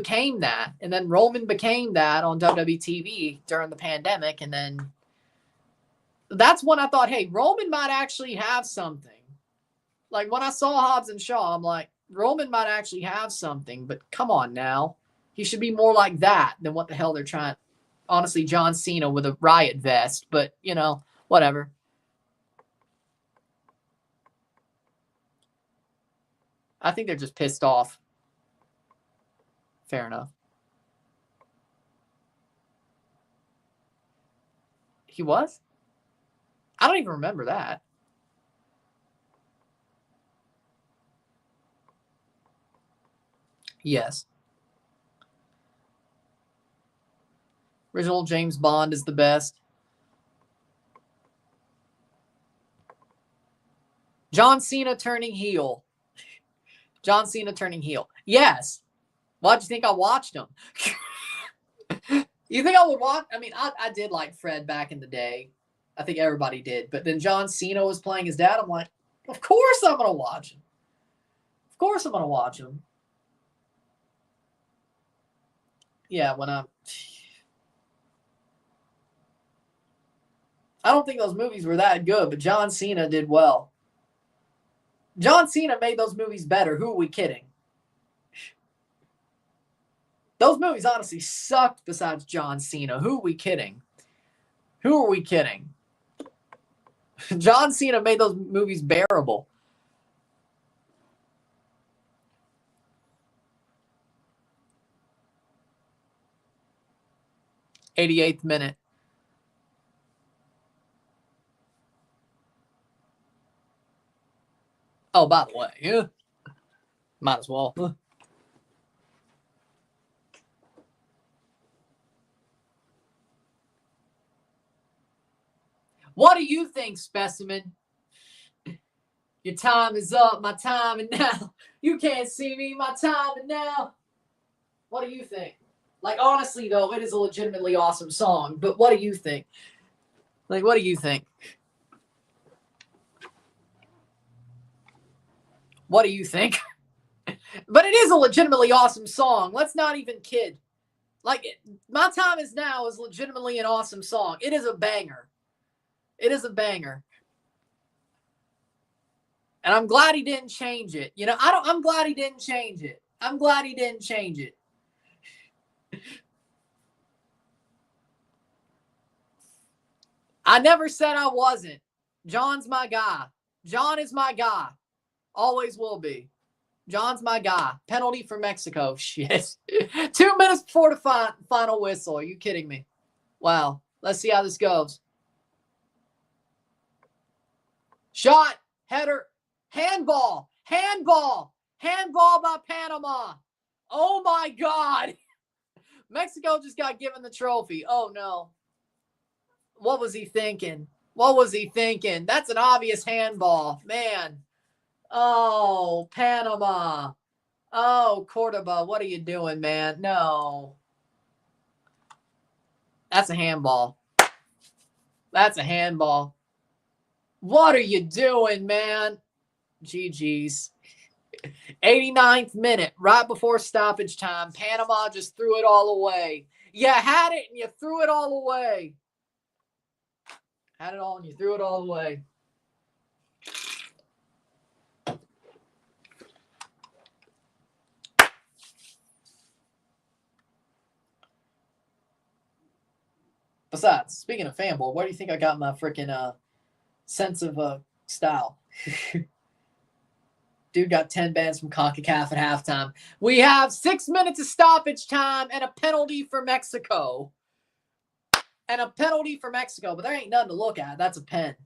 Roman became that on WWE TV during the pandemic. And then that's when I thought, hey, Roman might actually have something. Like, when I saw Hobbs and Shaw, I'm like, Roman might actually have something, but come on now. He should be more like that than what the hell they're trying. Honestly, John Cena with a riot vest, but, you know, whatever. I think they're just pissed off. Fair enough. He was? I don't even remember that. Yes. Original James Bond is the best. John Cena turning heel. Yes. Why'd you think I watched him? You think I would watch? I mean, I did like Fred back in the day. I think everybody did. But then John Cena was playing his dad. I'm like, of course I'm going to watch him. Yeah, I don't think those movies were that good, but John Cena did well. John Cena made those movies better. Who are we kidding? Those movies honestly sucked besides John Cena. Who are we kidding? John Cena made those movies bearable. '88th minute. Oh, by the way, yeah. Might as well. What do you think, Specimen? Your time is up, my time and now. You can't see me, my time and now. What do you think? Like, honestly, though, it is a legitimately awesome song, but what do you think? Like, what do you think? But it is a legitimately awesome song. Let's not even kid. Like, My Time Is Now is legitimately an awesome song. It is a banger. It is a banger. And I'm glad he didn't change it. You know, I'm glad he didn't change it. I'm glad he didn't change it. I never said I wasn't. John's my guy. John is my guy. Always will be. John's my guy. Penalty for Mexico. Shit. 2 minutes before the final whistle. Are you kidding me? Wow. Let's see how this goes. Shot. Header. Handball. Handball. Handball by Panama. Oh, my God. Mexico just got given the trophy. Oh, no. What was he thinking? What was he thinking? That's an obvious handball. Man. Oh, Panama. Oh, Cordoba, what are you doing, man? No. That's a handball. That's a handball. What are you doing, man? GG's. 89th minute, right before stoppage time. Panama just threw it all away. You had it and you threw it all away. Had it all and you threw it all away. Besides, speaking of fanboy, where do you think I got my freaking sense of style? Dude got 10 bans from CONCACAF at halftime. We have 6 minutes of stoppage time and a penalty for Mexico. And a penalty for Mexico, but there ain't nothing to look at. That's a pen.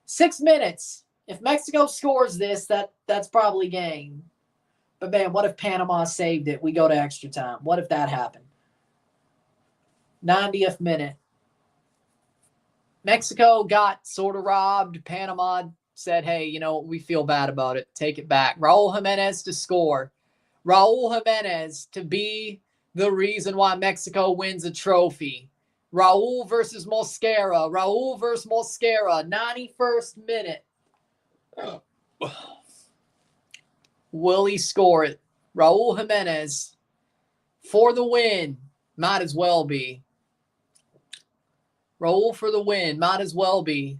6 minutes. If Mexico scores this, that's probably game. But man, what if Panama saved it? We go to extra time. What if that happened? 90th minute. Mexico got sort of robbed. Panama said, hey, you know, we feel bad about it. Take it back. Raul Jimenez to score. Raul Jimenez to be the reason why Mexico wins a trophy. Raul versus Mosquera. Raul versus Mosquera. 91st minute. Will he score it? Raul Jimenez for the win. Might as well be. Raul for the win. Might as well be.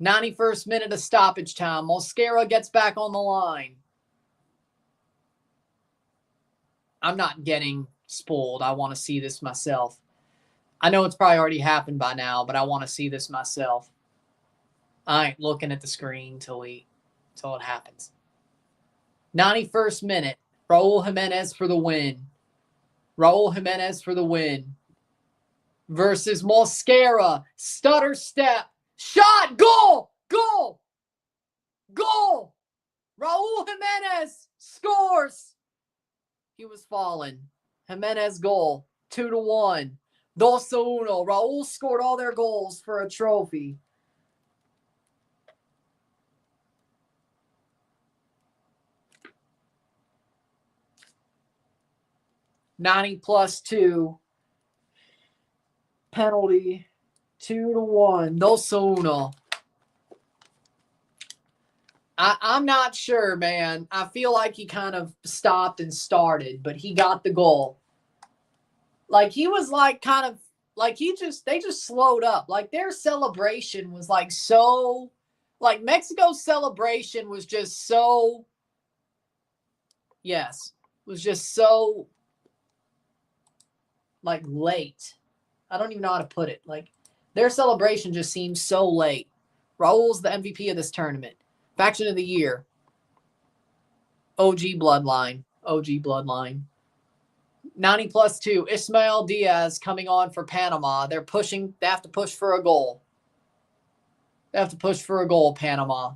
91st minute of stoppage time. Mosquera gets back on the line. I'm not getting spoiled. I want to see this myself. I know it's probably already happened by now, but I want to see this myself. I ain't looking at the screen till it happens. 91st minute. Raul Jimenez for the win. Raul Jimenez for the win. Versus Mosquera. Stutter step. Shot. Goal. Goal. Goal. Raul Jimenez scores. He was falling. Jimenez goal. 2-1. 2-1. Raul scored all their goals for a trophy. +2. Penalty. 2-1. 2-1. I'm not sure, man. I feel like he kind of stopped and started, but he got the goal. Like, he was like kind of like they just slowed up. Like, their celebration was like so, like, Mexico's celebration was just so, was just so, like, late. I don't even know how to put it. Like, their celebration just seems so late. Raul's the MVP of this tournament. Faction of the year. OG bloodline. OG bloodline. 90+2. Ismael Diaz coming on for Panama. They're pushing. They have to push for a goal. They have to push for a goal, Panama.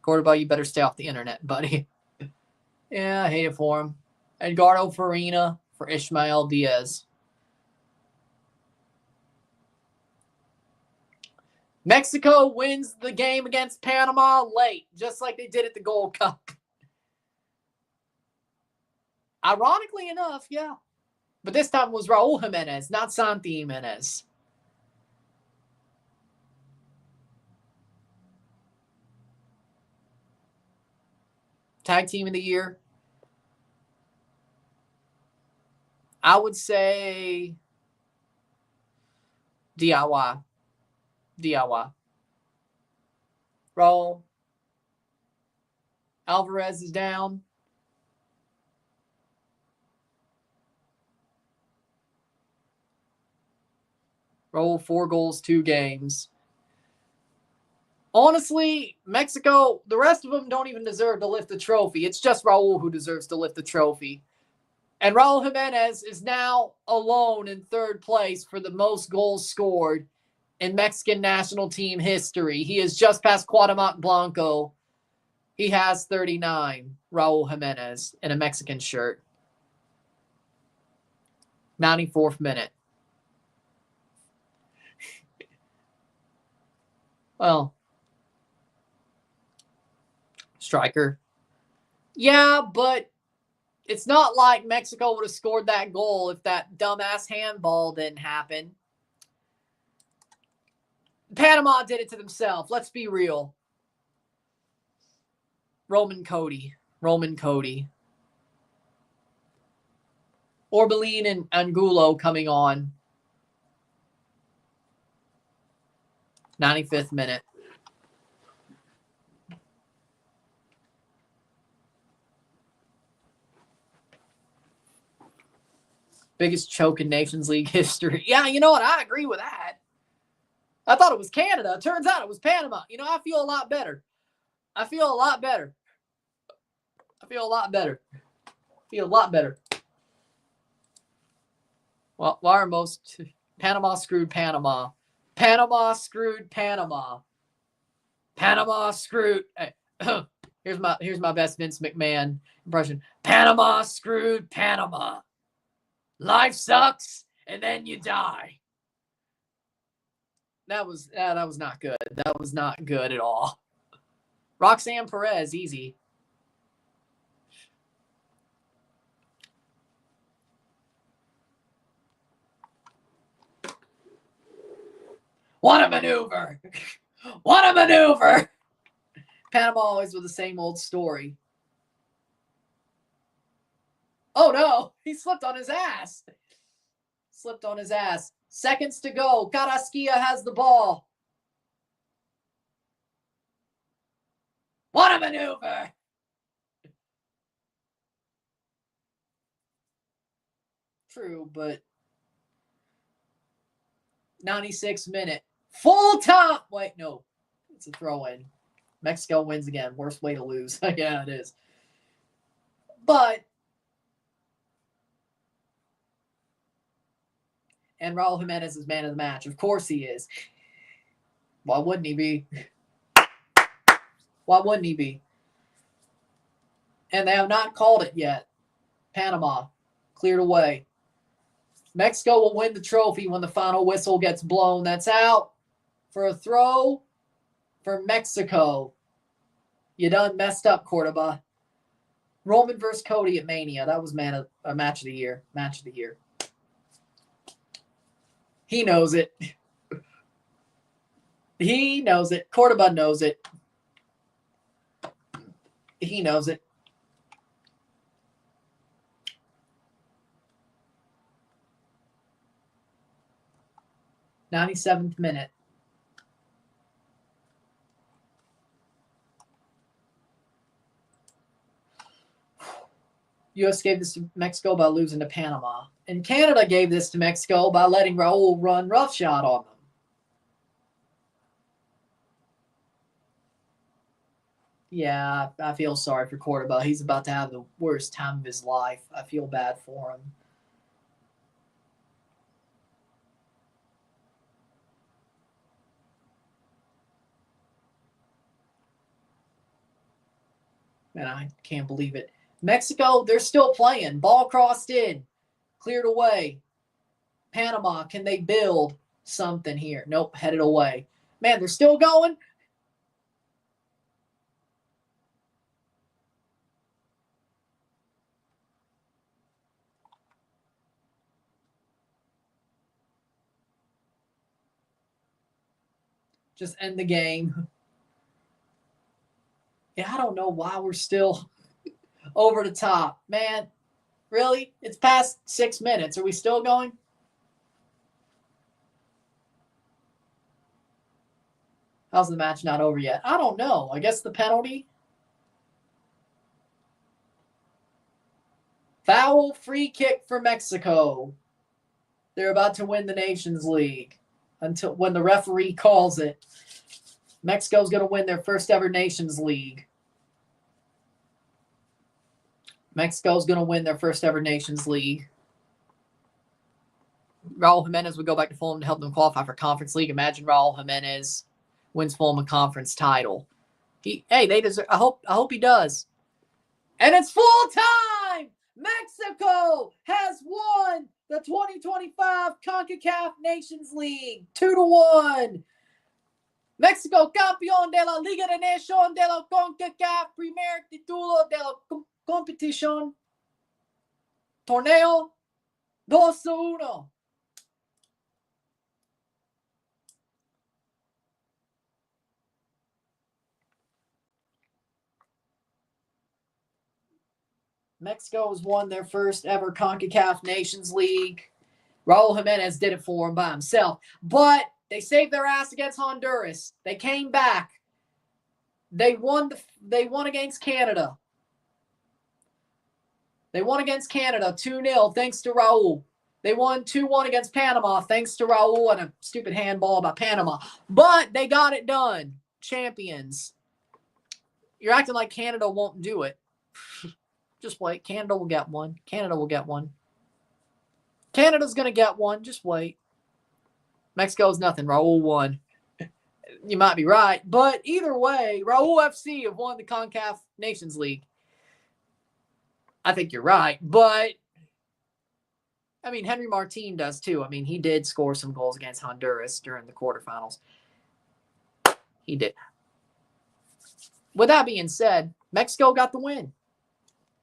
Cordoba, you better stay off the internet, buddy. Yeah, I hate it for him. Edgardo Farina for Ismael Diaz. Mexico wins the game against Panama late, just like they did at the Gold Cup. Ironically enough, yeah. But this time it was Raul Jimenez, not Santi Jimenez. Tag team of the year. I would say DIY. DIY. Roll. Alvarez is down. Roll 4 goals, 2 games. Honestly, Mexico, the rest of them don't even deserve to lift the trophy. It's just Raul who deserves to lift the trophy. And Raul Jimenez is now alone in 3rd place for the most goals scored in Mexican national team history. He is just past Cuauhtemoc Blanco. He has 39, Raul Jimenez, in a Mexican shirt. 94th minute. Well, striker. Yeah, but it's not like Mexico would have scored that goal if that dumbass handball didn't happen. Panama did it to themselves. Let's be real. Roman Cody. Orbelin and Angulo coming on. 95th minute. Biggest choke in Nations League history. Yeah, you know what? I agree with that. I thought it was Canada. It turns out it was Panama. You know, I feel a lot better. Well, why are most Panama screwed Panama? Panama screwed Panama. Panama screwed. Hey, here's my best Vince McMahon impression. Panama screwed Panama. Life sucks, and then you die. That was not good. That was not good at all. Roxanne Perez, easy. What a maneuver! What a maneuver! Panama always with the same old story. Oh no, he slipped on his ass. Seconds to go. Carrasquilla has the ball. What a maneuver! True, but 96th minute. Full time. Wait, no. It's a throw-in. Mexico wins again. Worst way to lose. Yeah, it is. But and Raul Jimenez is man of the match. Of course he is. Why wouldn't he be? And they have not called it yet. Panama cleared away. Mexico will win the trophy when the final whistle gets blown. That's out for a throw for Mexico. You done messed up, Cordoba. Roman versus Cody at Mania. That was match of the year. He knows it. Cordoba knows it. He knows it. '97th minute. U.S. gave this to Mexico by losing to Panama. And Canada gave this to Mexico by letting Raul run roughshod on them. Yeah, I feel sorry for Cordoba. He's about to have the worst time of his life. I feel bad for him. Man, I can't believe it. Mexico, they're still playing. Ball crossed in. Cleared away. Panama, can they build something here? Nope, headed away. Man, they're still going. Just end the game. Yeah, I don't know why we're still over the top. Man, really? It's past 6 minutes. Are we still going? How's the match not over yet? I don't know. I guess the penalty. Foul, free kick for Mexico. They're about to win the Nations League until when the referee calls it. Mexico's going to win their first ever Nations League. Mexico's going to win their first ever Nations League. Raul Jimenez would go back to Fulham to help them qualify for Conference League. Imagine Raul Jimenez wins Fulham a conference title. They deserve. I hope he does. And it's full time. Mexico has won the 2025 CONCACAF Nations League 2-1. Mexico campeón de la Liga de Nations de la CONCACAF, primer título de la competición. Torneo 2-1. Mexico has won their first ever CONCACAF Nations League. Raul Jimenez did it for them by himself. But they saved their ass against Honduras. They came back. They won against Canada. They won against Canada 2-0 thanks to Raul. They won 2-1 against Panama thanks to Raul and a stupid handball by Panama. But they got it done. Champions. You're acting like Canada won't do it. Just wait. Canada will get one. Canada will get one. Canada's going to get one. Just wait. Mexico's nothing. Raul won. You might be right. But either way, Raul FC have won the CONCACAF Nations League. I think you're right. But, I mean, Henry Martin does too. I mean, he did score some goals against Honduras during the quarterfinals. He did. With that being said, Mexico got the win.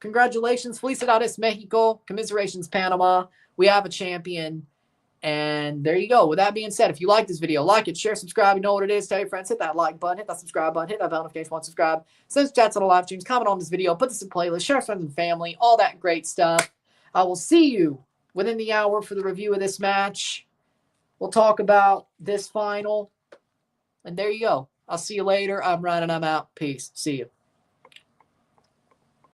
Congratulations, Felicidades, Mexico. Commiserations, Panama. We have a champion. And there you go. With that being said, if you like this video, like it, share, subscribe. You know what it is. Tell your friends. Hit that like button. Hit that subscribe button. Hit that bell notification button. Subscribe. Send chats on the live streams. Comment on this video. Put this in playlist. Share with friends and family. All that great stuff. I will see you within the hour for the review of this match. We'll talk about this final. And there you go. I'll see you later. I'm Ryan and I'm out. Peace. See you.